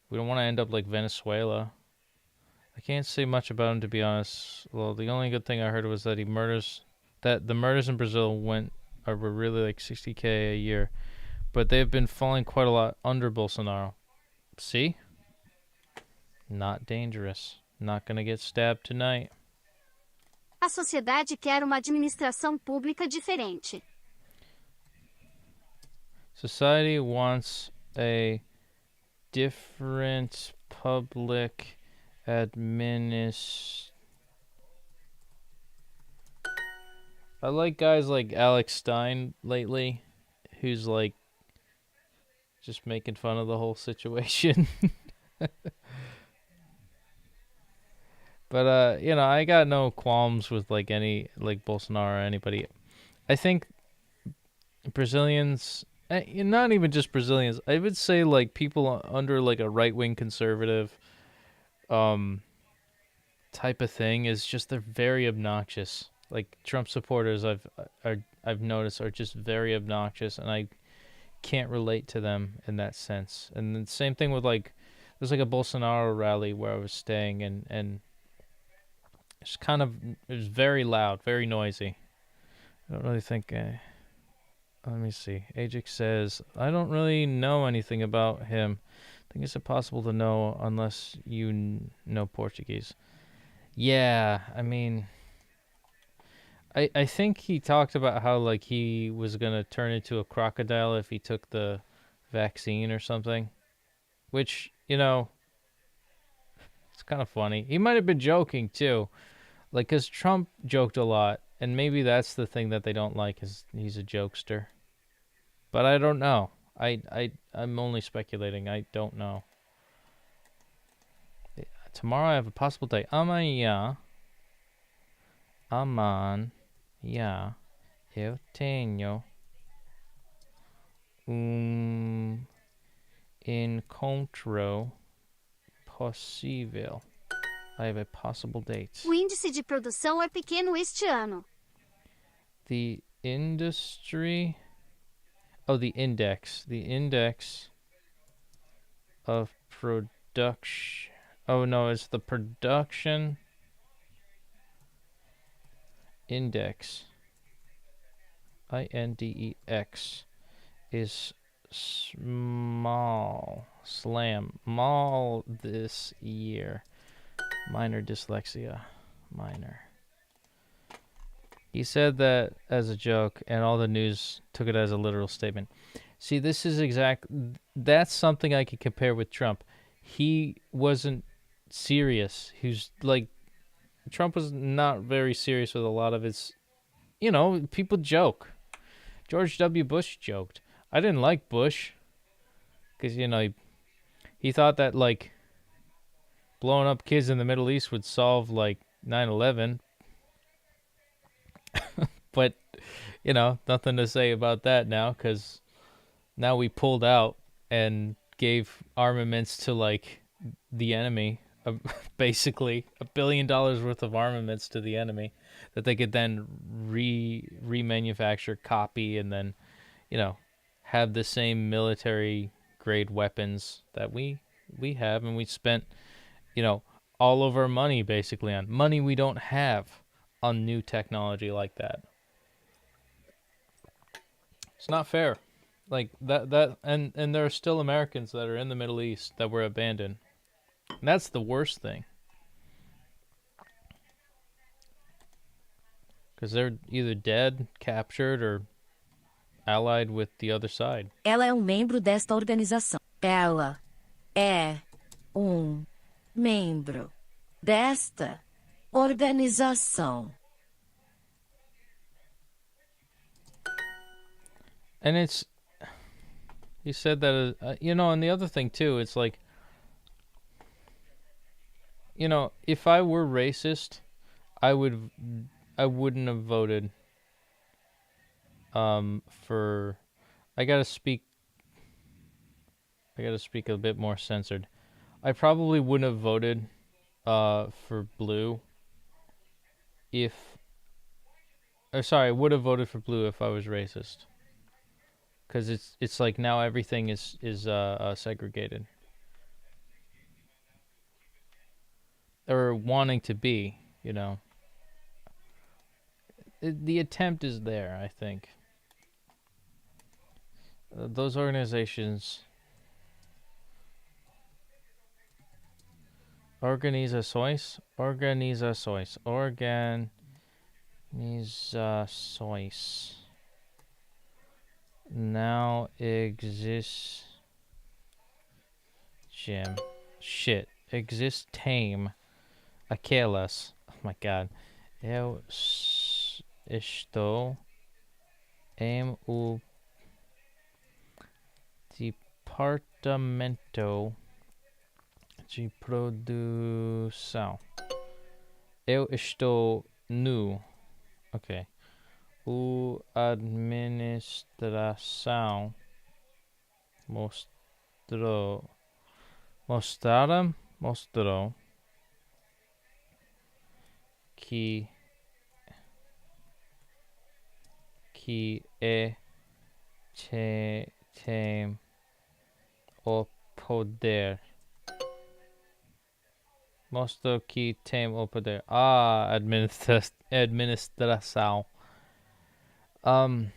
we don't want to end up like Venezuela. I can't say much about him, to be honest. Well, the only good thing I heard was that the murders in Brazil were really like 60K a year, but they've been falling quite a lot under Bolsonaro. See? Not dangerous. Not gonna get stabbed tonight. A sociedade quer uma administração pública diferente. Society wants a different public administration. I like guys like Alex Stein lately, who's like just making fun of the whole situation. But you know, I got no qualms with like any like Bolsonaro or anybody. I think Brazilians, not even just Brazilians, I would say like people under like a right-wing conservative type of thing is just they're very obnoxious. Like Trump supporters I've noticed are just very obnoxious, and I can't relate to them in that sense. And the same thing with like there's like a Bolsonaro rally where I was staying, and it's it was very loud, very noisy. I don't really think let me see. Ajax says, I don't really know anything about him. I think it's impossible to know unless you know Portuguese. Yeah, I mean, I think he talked about how like he was going to turn into a crocodile if he took the vaccine or something. Which, you know, it's kind of funny. He might have been joking too. Like, because Trump joked a lot, and maybe that's the thing that they don't like, is he's a jokester. But I don't know. I'm only speculating. I don't know. Tomorrow I have a possible day. Amanhã, eu tenho encontro possível. I have a possible date. O índice de produção é pequeno este ano. The industry... Oh, the index. The index of production... Oh, no, it's the production index. INDEX is small this year. Minor dyslexia. Minor. He said that as a joke, and all the news took it as a literal statement. See, this is that's something I could compare with Trump. He wasn't serious. He's like, Trump was not very serious with a lot of his, you know, people joke. George W. Bush joked. I didn't like Bush because, you know, he thought that like blowing up kids in the Middle East would solve like 9/11. But, you know, nothing to say about that now, because now we pulled out and gave armaments to, like, the enemy. Basically, $1 billion worth of armaments to the enemy that they could then remanufacture, copy, and then, you know, have the same military grade weapons that we have, and we spent, you know, all of our money basically on money we don't have on new technology like that. It's not fair. Like that and there are still Americans that are in the Middle East that were abandoned. And that's the worst thing. Because they're either dead, captured, or allied with the other side. Ela é membro desta organização. Ela é membro desta organização. And it's, he said that, you know, and the other thing too, it's like, you know, if I were racist, I wouldn't have voted for, I gotta speak a bit more censored. I probably wouldn't have voted for blue I would have voted for blue if I was racist. Because it's like now everything is segregated. Or wanting to be, you know. The attempt is there, I think. Those organizations... Organizações now exist. Existem aquelas. Oh my god. Eu estou em o departamento de produção. Eu estou no. Ok. O administração mostrou que tem o poder. Mostrou que tem o poder. Administração. I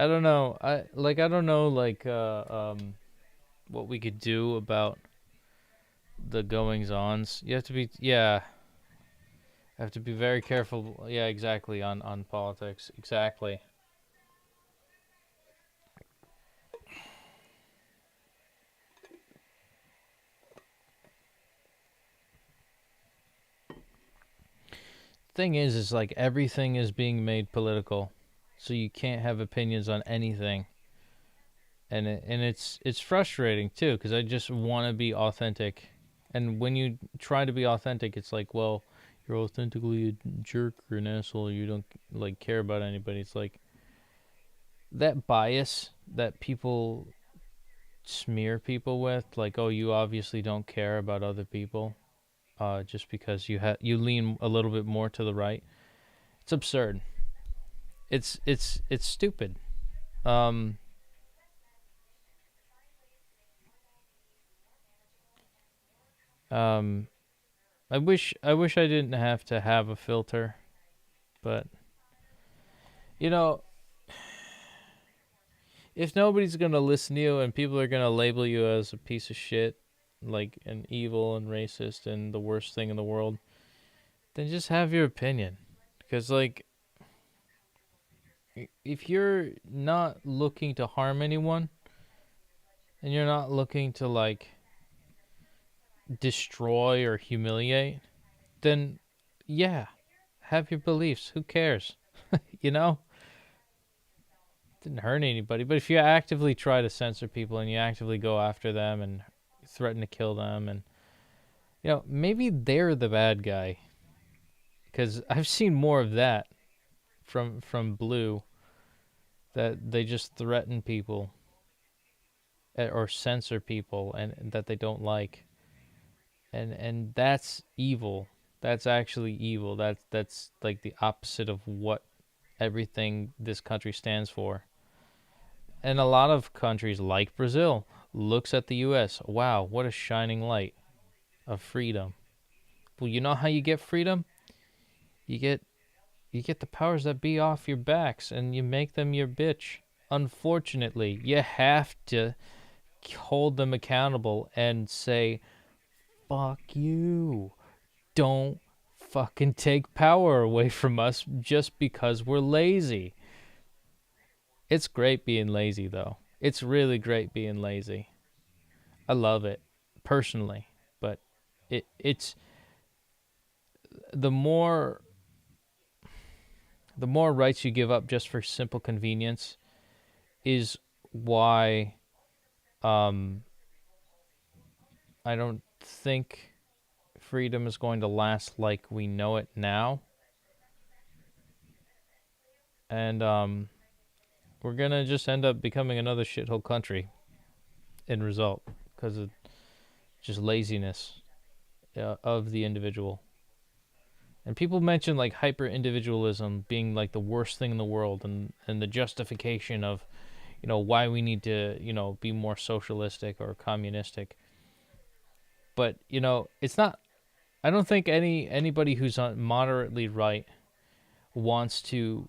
don't know. I don't know what we could do about the goings-ons. You have to be have to be very careful. Yeah, exactly, on politics. Exactly. Thing is like everything is being made political, so you can't have opinions on anything, and it's frustrating too, because I just want to be authentic, and when you try to be authentic, it's like, well, you're authentically a jerk or an asshole, you don't like care about anybody. It's like that bias that people smear people with, like, oh, you obviously don't care about other people. Just because you lean a little bit more to the right, it's absurd. It's stupid. I wish I didn't have to have a filter, but you know, if nobody's gonna listen to you and people are gonna label you as a piece of shit, like an evil and racist and the worst thing in the world, then just have your opinion. Because like, if you're not looking to harm anyone and you're not looking to like destroy or humiliate, then yeah, have your beliefs. Who cares? You know, didn't hurt anybody. But if you actively try to censor people and you actively go after them and threaten to kill them, and maybe they're the bad guy, because I've seen more of that from Blue, that they just threaten people or censor people and that they don't like, and that's evil. That's actually evil. That's like the opposite of what everything this country stands for. And a lot of countries like Brazil looks at the US, wow, what a shining light of freedom. Well, you know how you get freedom? You get the powers that be off your backs and you make them your bitch. Unfortunately, you have to hold them accountable and say, fuck you. Don't fucking take power away from us just because we're lazy. It's great being lazy, though. It's really great being lazy. I love it, personally. But it's the more rights you give up just for simple convenience is why I don't think freedom is going to last like we know it now. And we're going to just end up becoming another shithole country in result, because of just laziness of the individual. And people mention like hyper individualism being like the worst thing in the world, and the justification of why we need to be more socialistic or communistic. But it's not. I don't think anybody who's on moderately right wants to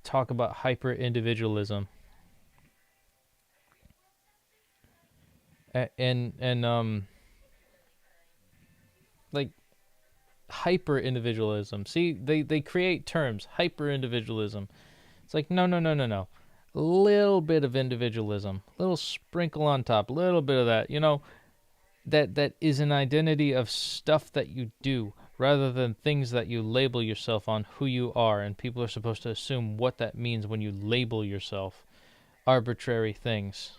talk about hyper individualism. And like hyper individualism. See, they create terms, hyper individualism. It's like no. A little bit of individualism, a little sprinkle on top, a little bit of that. That is an identity of stuff that you do, rather than things that you label yourself on who you are, and people are supposed to assume what that means when you label yourself arbitrary things.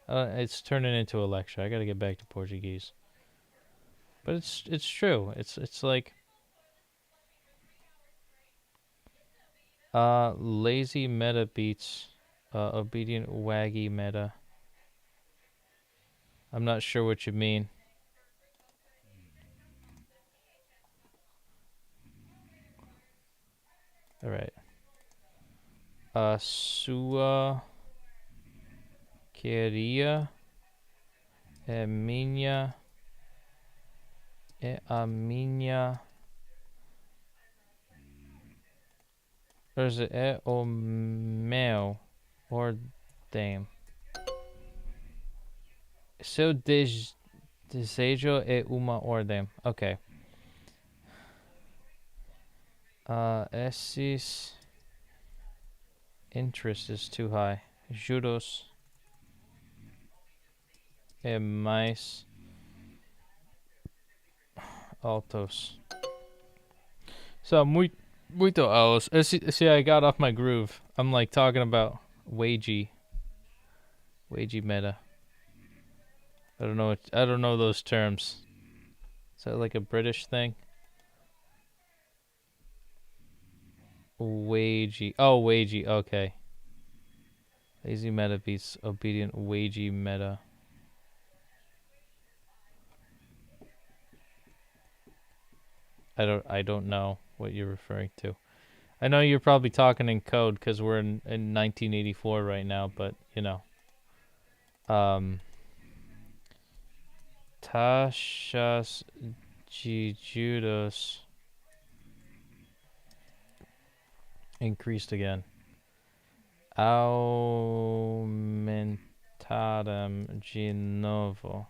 It's turning into a lecture. I gotta get back to Portuguese. But it's true. It's like lazy meta beats obedient waggy meta. I'm not sure what you mean. All right. Sua queria é minha é a minha. Or is it é o meu ordem? Seu desejo é uma ordem. Okay. Esses interest is too high. Juros é mais altos. So muito altos. See, I got off my groove. I'm like talking about wagey meta. I don't know those terms. Is that like a British thing? Wagey. Oh, wagey. Okay. Lazy meta beats obedient wagey meta. I don't know what you're referring to. I know you're probably talking in code because we're in 1984 right now, but taxas de juros increased again. Aumentaram de novo.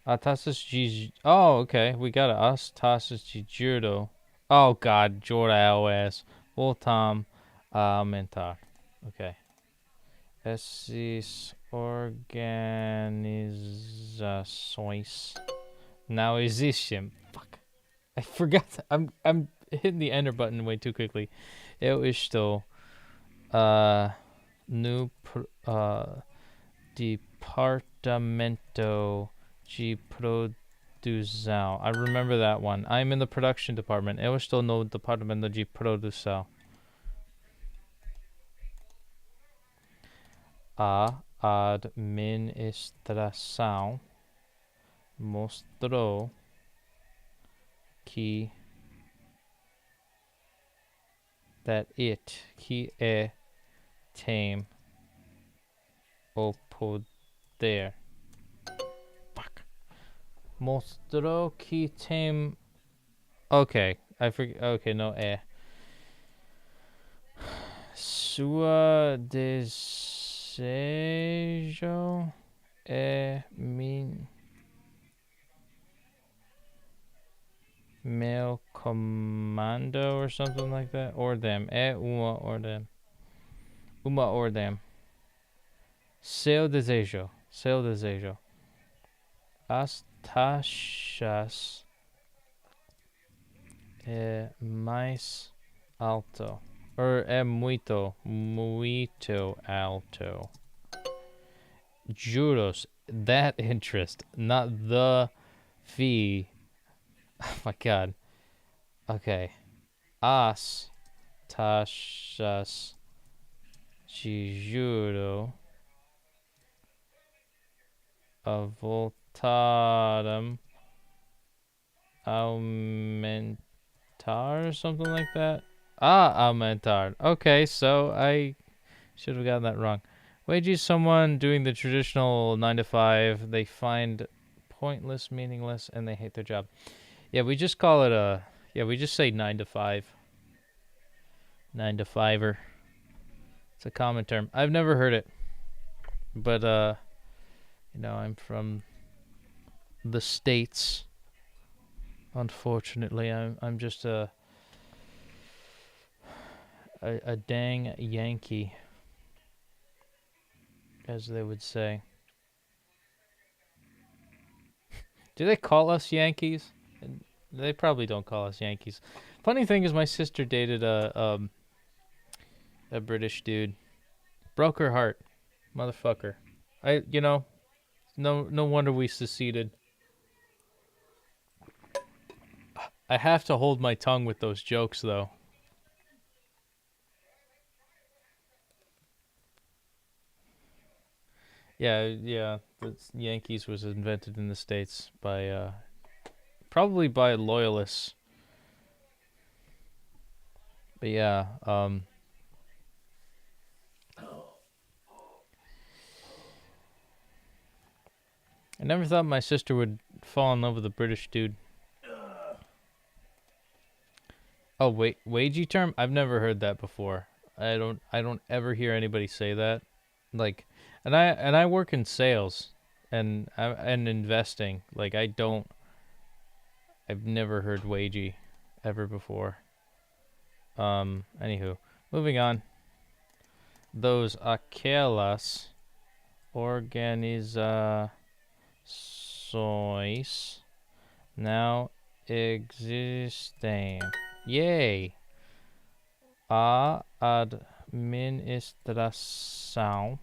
Taxas de... Oh, okay. We got us. Taxas de juro. Oh, God. Jura LS. Full time. Aumentar. Okay. Esses organizações now existem. Fuck. I forgot. I'm hitting the enter button way too quickly. Eu estou no de Departamento de Produção. I remember that one. I'm in the production department. Eu estou no Departamento de Produção. A administração mostrou que tem o poder. Fuck. Mostrou que tem. Okay, I forget. Okay, no Sua desejo é meu comando or something like that, or them. Uma or them. Uma or them. Seu desejo. As taxas é mais alto. Or é muito alto. Juros. That interest, not the fee. Oh my god. Okay. As taxas de juro voltaram aumentar or something like that. Aumentar. Okay, so I should have gotten that wrong. Wages someone doing the traditional 9 to 5. They find pointless, meaningless, and they hate their job. Yeah, we just call it we just say 9 to 5. 9 to 5er. It's a common term. I've never heard it. But I'm from the States. Unfortunately, I'm just a dang Yankee, as they would say. Do they call us Yankees? They probably don't call us Yankees. Funny thing is, my sister dated a British dude. Broke her heart, motherfucker. No wonder we seceded. I have to hold my tongue with those jokes, though. Yeah. The Yankees was invented in the States by probably by loyalists. But yeah, I never thought my sister would fall in love with a British dude. Oh wait, wagey term? I've never heard that before. I don't ever hear anybody say that. Like, and I work in sales and investing. Like, I've never heard wagey ever before. Anywho, moving on. Those aquelas organizações now existem. Yay! A administração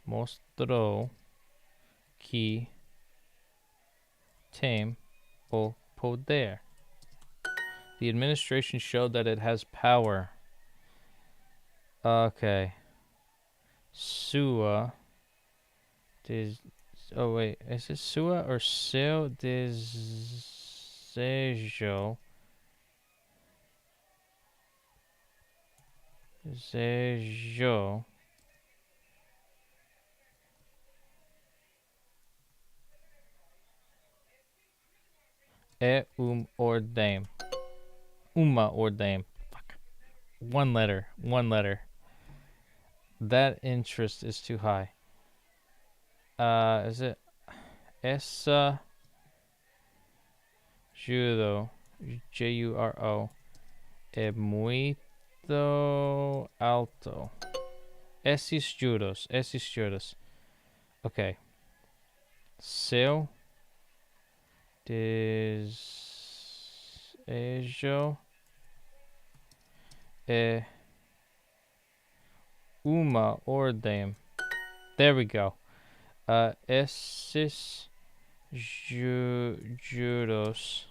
mostrou que tem o poder. The administration showed that it has power. Okay. Sua. Oh wait, is it sua or seu desejo? Desejo. É ordem. Uma ordem. Fuck. One letter. That interest is too high. Is it essa juro, Juro, é muito alto. Esses juros. Okay. Seu desejo é uma ordem. There we go. Esses juros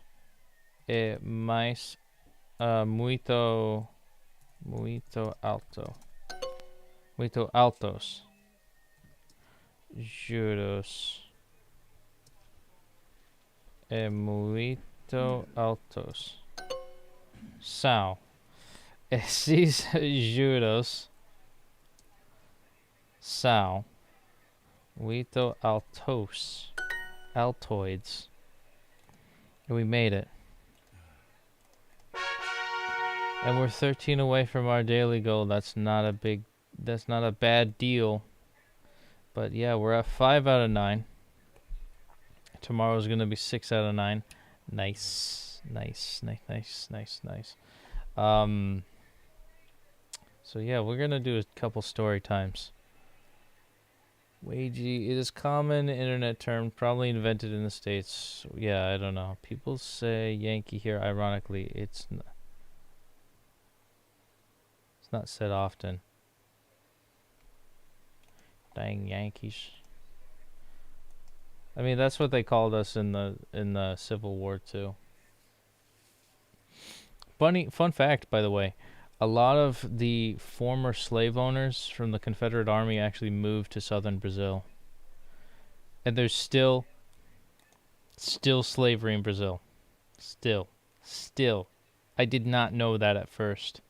mais muito altos. Juros muito altos. São esses juros são muito altos. Altoids. We made it. And we're 13 away from our daily goal. That's not a bad deal. But yeah, we're at 5 out of 9. Tomorrow's going to be 6 out of 9. Nice. So yeah, we're going to do a couple story times. Wagey, it is common internet term, probably invented in the States. Yeah, I don't know. People say Yankee here, ironically. It's not said often. Dang Yankees. I mean, that's what they called us in the Civil War too. Fun fact, by the way. A lot of the former slave owners from the Confederate Army actually moved to southern Brazil. And there's still slavery in Brazil. Still. I did not know that at first.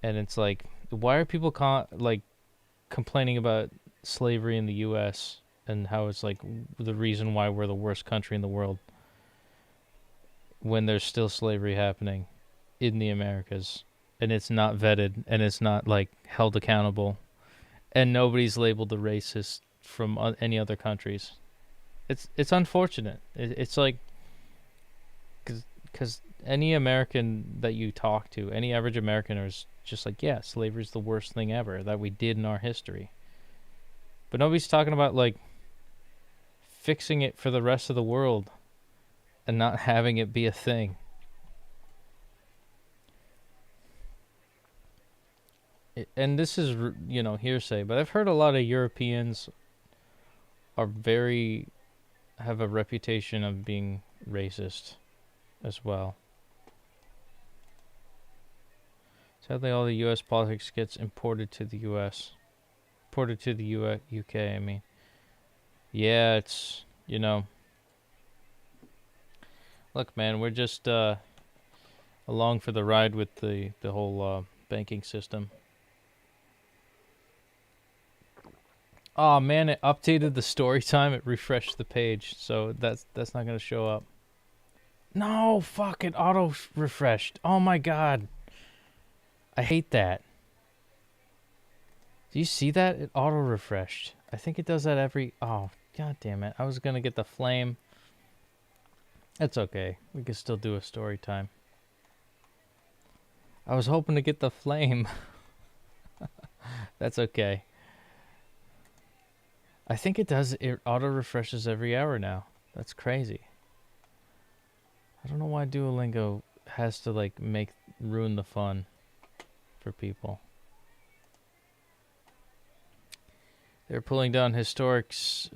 And it's like, why are people complaining about slavery in the U.S. and how it's like the reason why we're the worst country in the world when there's still slavery happening in the Americas? And it's not vetted, and it's not like held accountable, and nobody's labeled the racist from any other countries. It's unfortunate. It's like, because any American that you talk to, any average American is just like, yeah, slavery's the worst thing ever that we did in our history. But nobody's talking about like fixing it for the rest of the world and not having it be a thing. And this is, hearsay, but I've heard a lot of Europeans have a reputation of being racist as well. Sadly, all the U.S. politics gets imported to the U.S. Imported to the UK, I mean. Yeah, it's, Look, man, we're just along for the ride with the whole banking system. Oh man, it updated the story time. It refreshed the page, so that's not gonna show up. No, fuck it, auto refreshed. Oh my god, I hate that. Do you see that? It auto refreshed. I think it does that every. Oh god damn it! I was gonna get the flame. That's okay. We can still do a story time. I was hoping to get the flame. That's okay. I think it does. It auto refreshes every hour now. That's crazy. I don't know why Duolingo has to like ruin the fun for people. They're pulling down historics.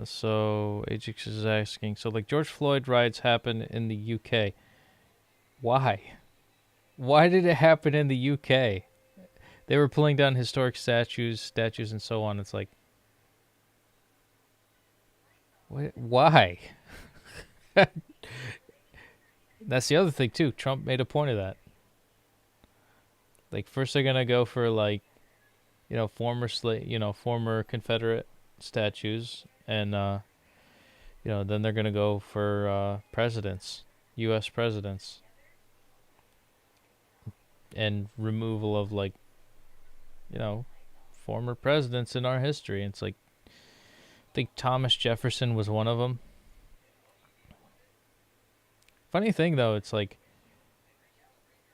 So Ajax is asking. So like George Floyd riots happened in the UK. Why? Why did it happen in the UK? They were pulling down historic statues and so on. It's like, why? That's the other thing too. Trump made a point of that. Like first they're gonna go for like, former Confederate statues, and then they're gonna go for presidents, U.S. presidents, and removal of like, former presidents in our history. And it's like, I think Thomas Jefferson was one of them. Funny thing though, it's like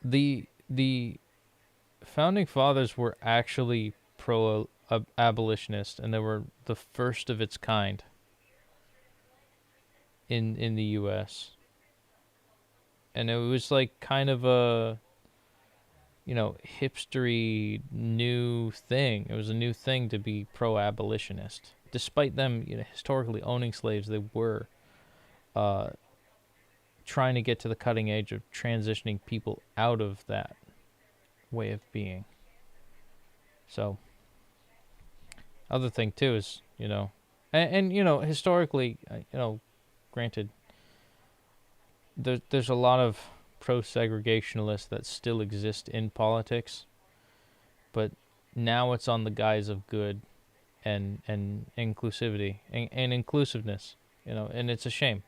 the founding fathers were actually pro-abolitionist, and they were the first of its kind in the U.S. And it was like kind of a hipstery new thing. It was a new thing to be pro-abolitionist despite them, historically owning slaves, they were trying to get to the cutting edge of transitioning people out of that way of being. So, other thing too is, and historically, granted, there's a lot of pro-segregationalists that still exist in politics, but now it's on the guise of good and inclusivity and inclusiveness, and it's a shame.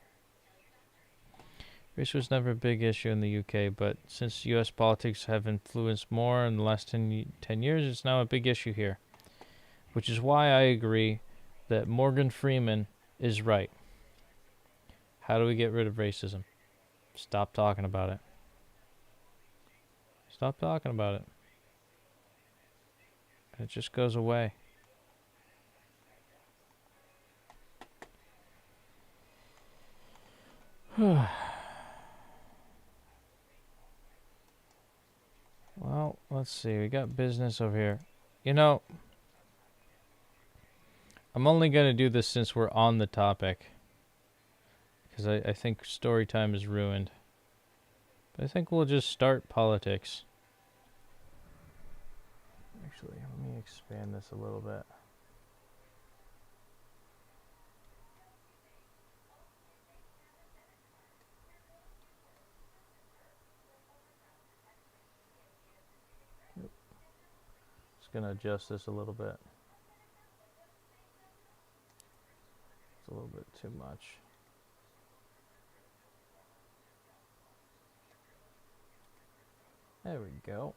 Race was never a big issue in the UK, but since US politics have influenced more in the last 10 years, it's now a big issue here, which is why I agree that Morgan Freeman is right. How do we get rid of racism? Stop talking about it. Stop talking about it. It just goes away. Well, let's see. We got business over here. I'm only going to do this since we're on the topic, because I think story time is ruined. But I think we'll just start politics. Actually, let me expand this a little bit. Just going to adjust this a little bit. It's a little bit too much. There we go.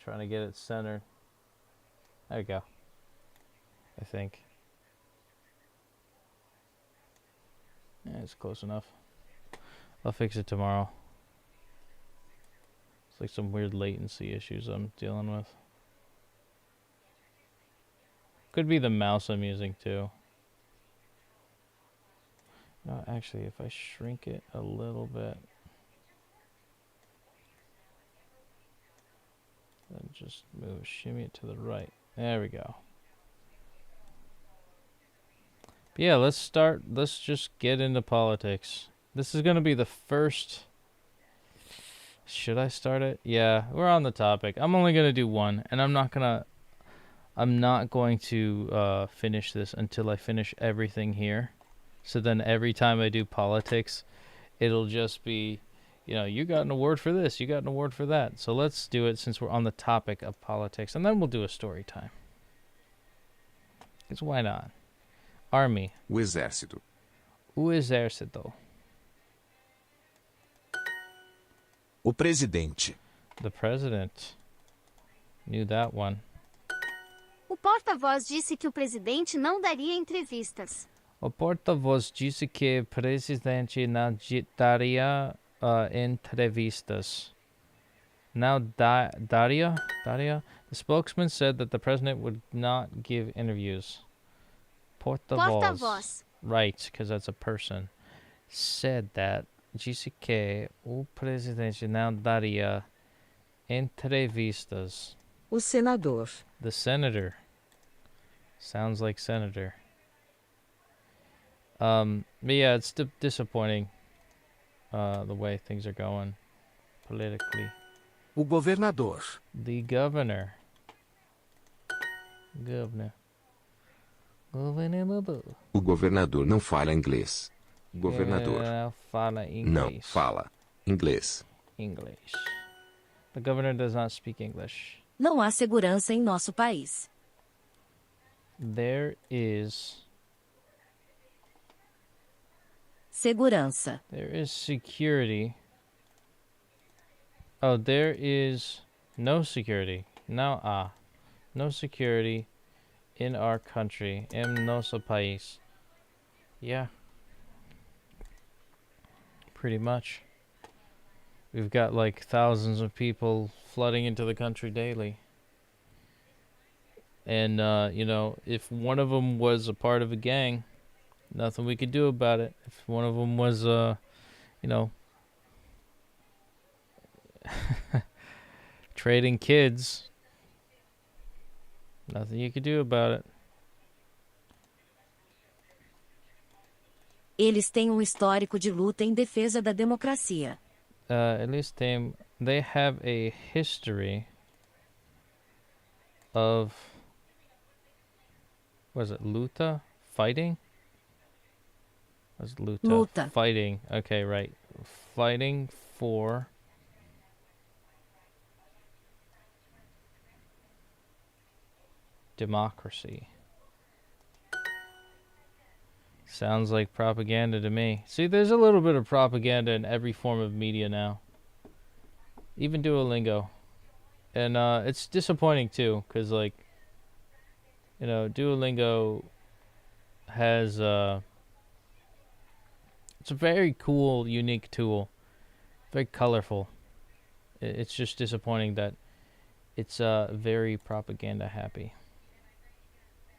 Trying to get it centered. There we go. I think. Yeah, it's close enough. I'll fix it tomorrow. It's like some weird latency issues I'm dealing with. Could be the mouse I'm using too. No, actually, if I shrink it a little bit, then just shimmy it to the right. There we go. But yeah, let's just get into politics. This is going to be the first. Should I start it? Yeah, we're on the topic. I'm only going to do one, and I'm not going to finish this until I finish everything here. So then every time I do politics, it'll just be, you got an award for this, you got an award for that. So let's do it since we're on the topic of politics, and then we'll do a story time. Because why not? Army. O exército. O exército. O presidente. The president. Knew that one. O porta-voz disse que o presidente não daria entrevistas. O porta-voz disse que o presidente não daria entrevistas. Now, Daria? The spokesman said that the president would not give interviews. Porta-voz. Right, because that's a person. Said that. Disse que o presidente não daria entrevistas. O senador. The senator. Sounds like senator. But yeah, it's disappointing the way things are going politically. O governador. The governor. Governor. Governador. O governador não fala inglês. Governador fala inglês. não fala inglês. English. The governor does not speak English. Não há segurança em nosso país. There is Segurança. There is security. Oh, there is no security. No security in our country. En nosso país. Yeah. Pretty much. We've got like thousands of people flooding into the country daily. And, if one of them was a part of a gang, nothing we could do about it. If one of them was, trading kids, Nothing you could do about it. Eles têm um histórico de luta em defesa da democracia. At least they have a history of, was it luta? Fighting? Was luta? Luta. Fighting. Okay, right. Fighting for democracy. Sounds like propaganda to me. See, there's a little bit of propaganda in every form of media now. Even Duolingo. And it's disappointing too, because like, you know, Duolingo has it's a very cool, unique tool. Very colorful. It's just disappointing that it's very propaganda happy.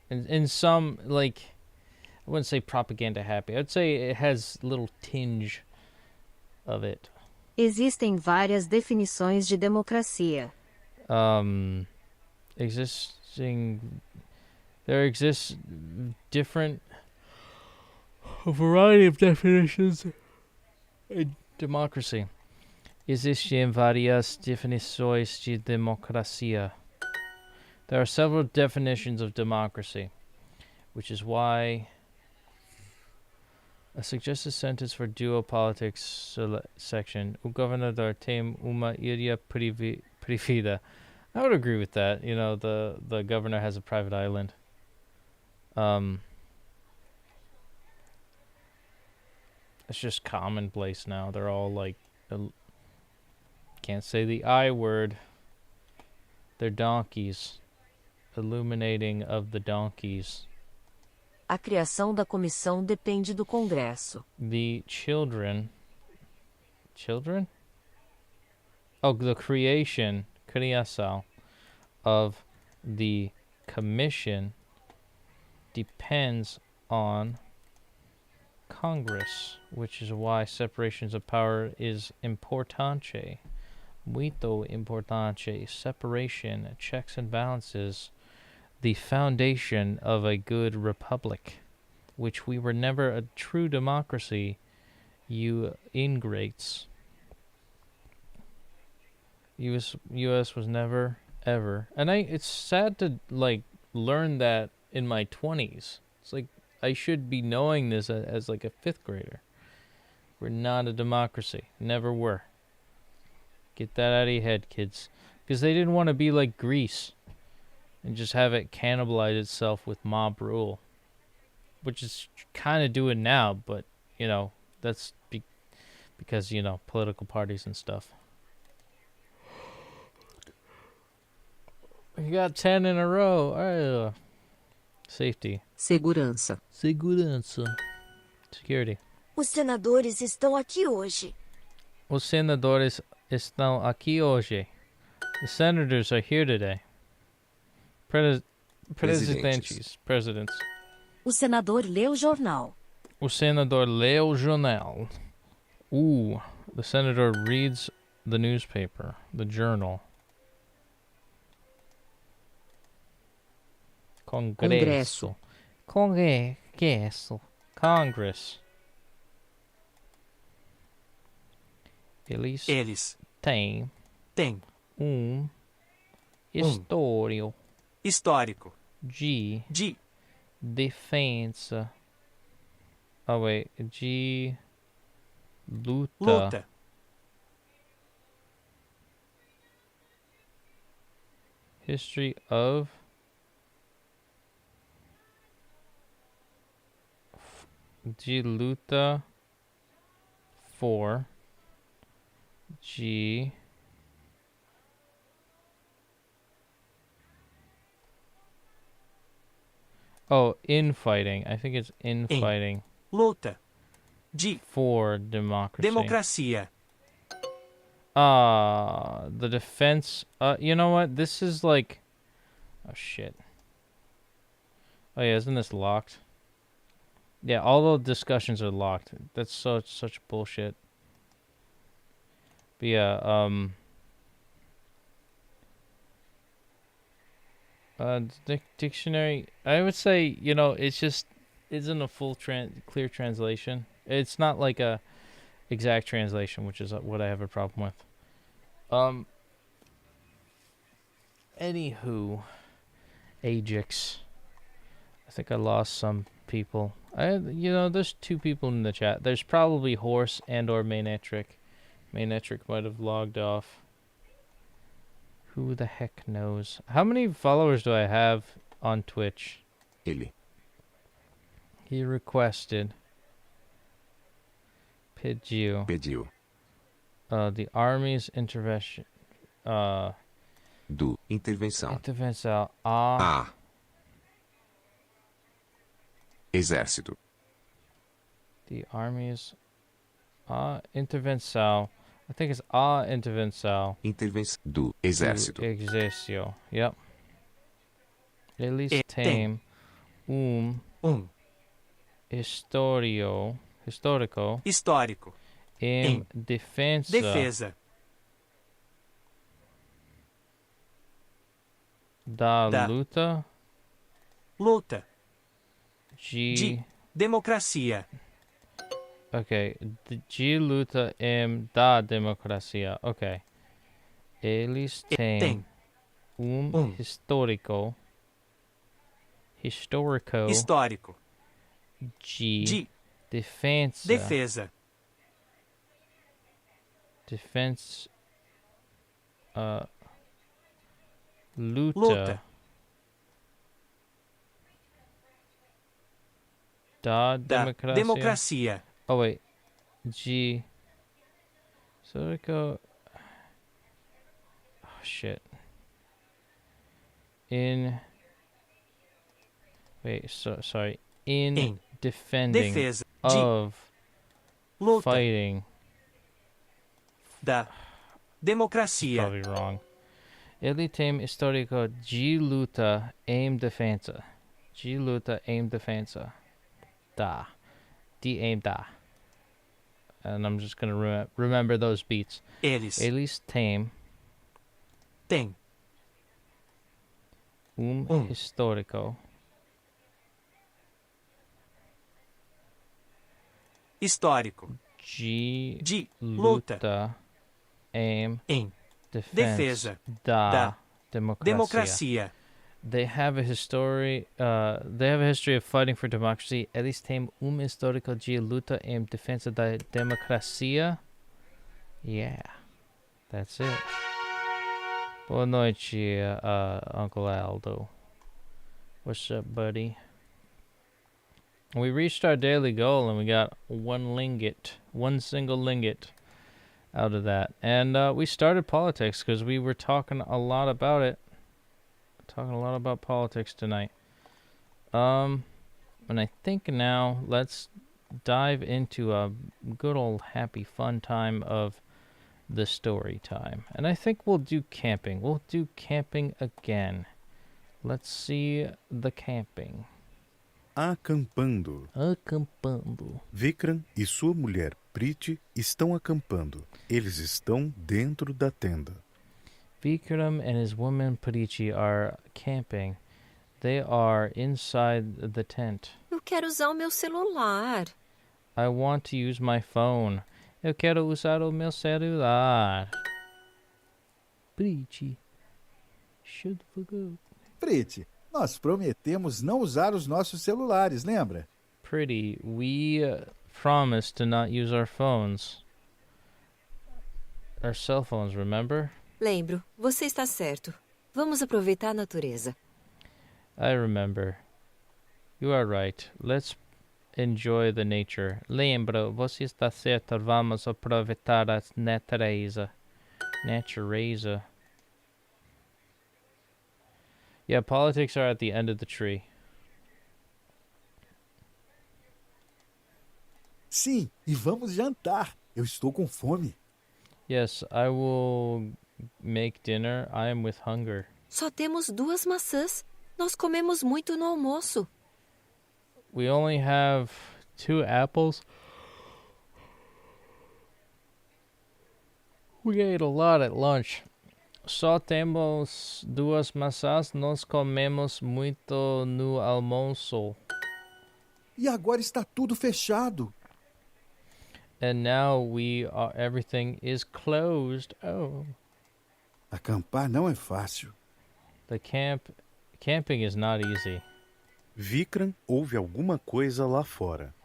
And in some, like, I wouldn't say propaganda happy. I'd say it has a little tinge of it. Existem várias definições de democracia. There exists a variety of definitions in democracy. Existem várias definições de democracia. There are several definitions of democracy, which is why a suggested sentence for duopolitics section. O governador tem uma ilha privada. I would agree with that. You know, the governor has a private island. It's just commonplace now. They're all like, can't say the I word. They're donkeys. Illuminating of the donkeys. A criação da comissão depende do Congresso. The children? Oh, the criação of the commission depends on Congress, which is why separations of power is importante. Muito importante. Separation, checks and balances, the foundation of a good republic, which we were never a true democracy, you ingrates. U.S. was never, ever. And it's sad to, like, learn that in my 20s. It's like, I should be knowing this as like a 5th grader. We're not a democracy. Never were. Get that out of your head, kids. Because they didn't want to be like Greece and just have it cannibalize itself with mob rule, which is kind of doing now, but, you know, that's because, you know, political parties and stuff. We got 10 in a row. Safety. Segurança. Security. Os senadores estão aqui hoje. Os senadores estão aqui hoje. The senators are here today. Presidentes. O senador lê o jornal. O senador lê o jornal. Ooh, the senator reads the newspaper, the journal. Congresso. Congress. Eles têm histórico de defesa. De luta. History of de luta for infighting. I think it's infighting. Luta for democracy. Democracia. The defense. You know what? This is like, oh shit. Oh yeah, isn't this locked? Yeah, all the discussions are locked. That's such bullshit. But yeah, Dictionary. I would say, it's just isn't a full clear translation. It's not like a exact translation, which is what I have a problem with. Anywho, Ajax. I think I lost some people. There's 2 people in the chat. There's probably Horse and or Mainetric. Mainetric might have logged off. Who the heck knows? How many followers do I have on Twitch? Ele. He requested. Pediu. The army's intervention. Do. Intervenção. Intervenção. A. Exército. The army's. Intervenção. I think it's intervenção. Intervenção do exército. Exército. Yep. Eles têm histórico em defesa da luta de democracia. Ok, de luta da democracia. Ok. Eles têm histórico de defesa luta da democracia. Oh wait, G. Histórico. Oh shit. Sorry. In defending defesa of luta fighting da democracia. Probably wrong. Ele tem histórico de luta em defesa. De luta em defesa. Da. De aim da. And I'm just gonna remember those beats. Eles têm histórico de luta em defesa da democracia. They have a history. They have a history of fighting for democracy. Eles têm histórico de luta em defesa da democracia. Yeah, that's it. Boa noite, Uncle Aldo. What's up, buddy? We reached our daily goal, and we got one single lingot out of that. And we started politics because we were talking a lot about it. Talking a lot about politics tonight. And I think now let's dive into a good old happy fun time of the story time. And I think we'll do camping. We'll do camping again. Let's see the camping. Acampando. Vikram e sua mulher Priti estão acampando. Eles estão dentro da tenda. Vikram and his woman Priti are camping. They are inside the tent. Eu quero usar o meu celular. I want to use my phone. Eu quero usar o meu celular. Priti. Should forget. Priti, nós prometemos não usar os nossos celulares, lembra? Pretty, we promised to not use our phones. Our cell phones, remember? Lembro, você está certo. Vamos aproveitar a natureza. I remember. You are right. Let's enjoy the nature. Lembro, você está certo. Vamos aproveitar a natureza. Natureza. Yeah, politics are at the end of the tree. Sim, e vamos jantar. Eu estou com fome. Yes, I will make dinner. I am with hunger. Só temos 2 maçãs. Nós comemos muito no almoço. We only have 2 apples. We ate a lot at lunch. só temos duas maçãs, nós comemos muito no almoço. E agora está tudo fechado. And now everything is closed. Oh. Acampar não é fácil. Camping is not easy. Vikram ouve alguma coisa lá fora.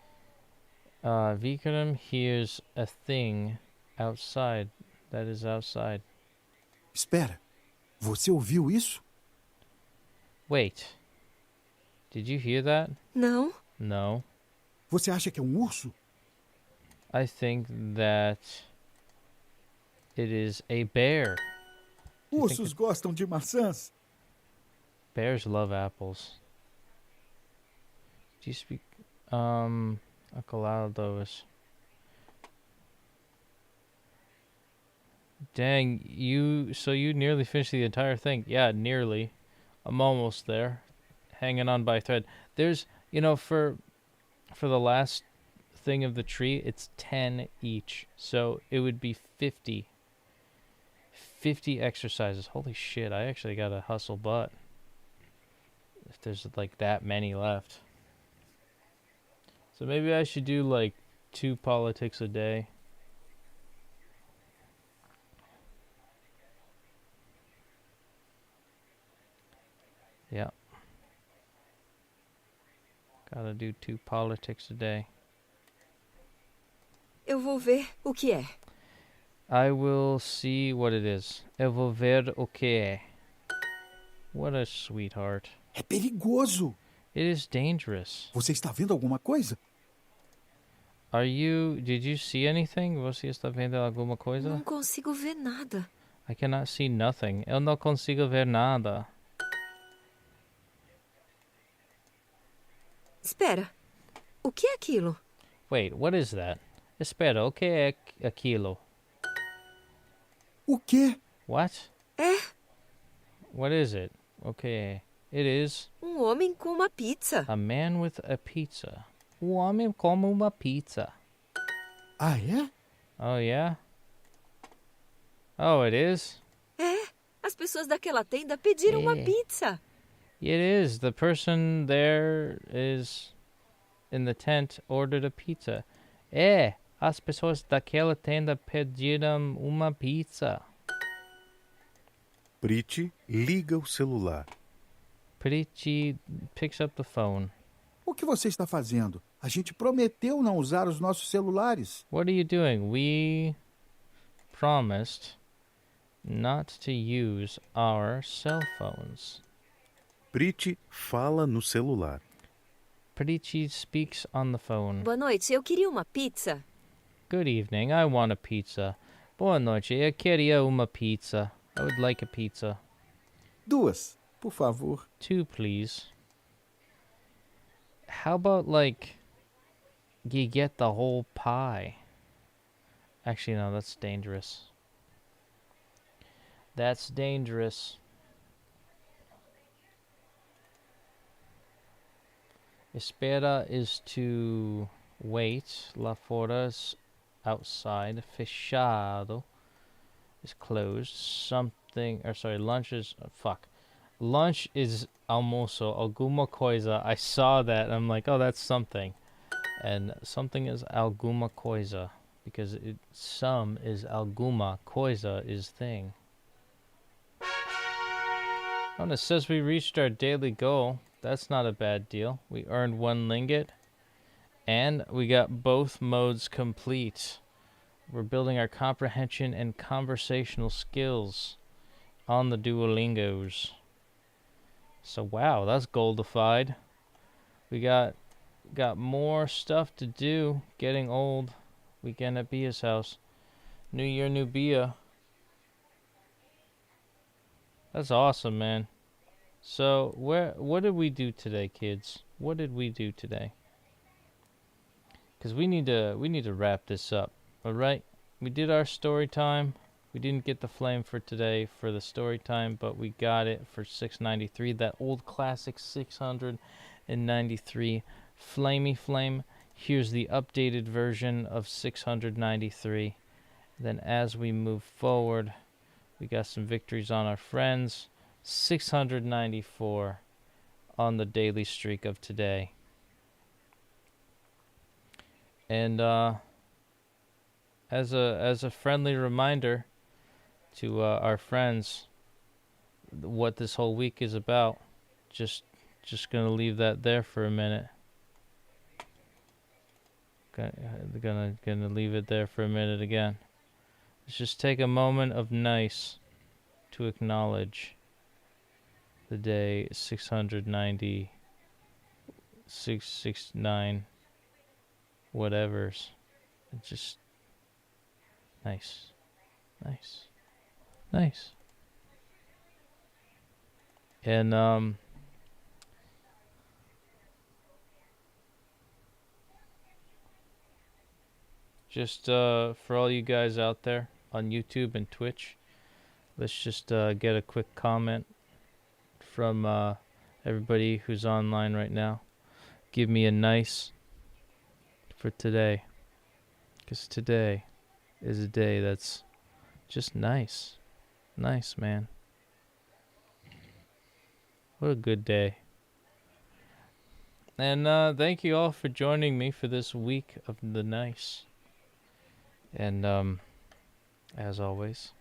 Vikram hears a thing outside. That is outside. Espera. Você ouviu isso? Wait. Did you hear that? Não. No. Você acha que é um urso? I think that it is a bear. Ursos gostam de maçãs? Bears love apples. Do you speak acalados? Dang, you nearly finished the entire thing. Yeah, nearly. I'm almost there. Hanging on by a thread. There's, for the last thing of the tree, it's 10 each. So it would be 50. 50 exercises. Holy shit, I actually gotta hustle butt. If there's like that many left. So maybe I should do like 2 politics a day. Yeah. Gotta do 2 politics a day. Eu vou ver o que é. I will see what it is. Eu vou ver o que é. What a sweetheart. É perigoso. It is dangerous. Você está vendo alguma coisa? Did you see anything? Você está vendo alguma coisa? Não consigo ver nada. I cannot see nothing. Eu não consigo ver nada. Espera. O que é aquilo? Wait, what is that? Espera, o que é aquilo? O quê? What? É. What is it? Okay. It is Homem com uma pizza. a man with a pizza. Homem come uma pizza. Ah, é? Oh, yeah? Oh, it is? É. As pessoas daquela tenda pediram uma pizza. It is. The person there is in the tent ordered a pizza. As pessoas daquela tenda pediram uma pizza. Priti liga o celular. Priti picks up the phone. O que você está fazendo? A gente prometeu não usar os nossos celulares. What are you doing? We promised not to use our cell phones. Priti fala no celular. Priti speaks on the phone. Boa noite, eu queria uma pizza. Good evening, I want a pizza. Boa noite, eu queria uma pizza. I would like a pizza. 2, por favor. 2, please. How about, you get the whole pie? Actually, no, that's dangerous. That's dangerous. Espera is to wait. Lá fora is outside. Fechado is closed. Lunch is... fuck. Lunch is almoço. Alguma coisa. I saw that. I'm like, oh, that's something. And something is alguma coisa. Because some is alguma. Coisa is thing. Oh, and it says we reached our daily goal. That's not a bad deal. We earned 1 lingot. And we got both modes complete. We're building our comprehension and conversational skills on the Duolingos. So wow, that's goldified. We got more stuff to do. Getting old. Weekend at Bia's house. New year, new Bia. That's awesome, man. So what did we do today, kids? What did we do today? Because we need to wrap this up. All right, we did our story time. We didn't get the flame for today for the story time, but we got it for 693. That old classic 693 Flamey Flame. Here's the updated version of 693. Then as we move forward, We got some victories on our friends. 694 on the daily streak of today. And as a friendly reminder to our friends what this whole week is about, just gonna leave that there for a minute. Gonna leave it there for a minute again. Let's just take a moment of nice to acknowledge the day 690, 669, whatevers. It's just nice. And just for all you guys out there on YouTube and Twitch, let's just get a quick comment from everybody who's online right now. Give me a nice for today, because today is a day that's just nice, man. What a good day. And thank you all for joining me for this week of the nice. And as always,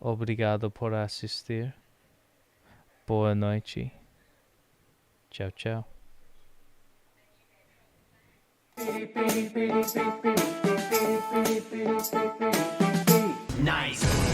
obrigado por assistir. Boa noite. Ciao, ciao. Nice.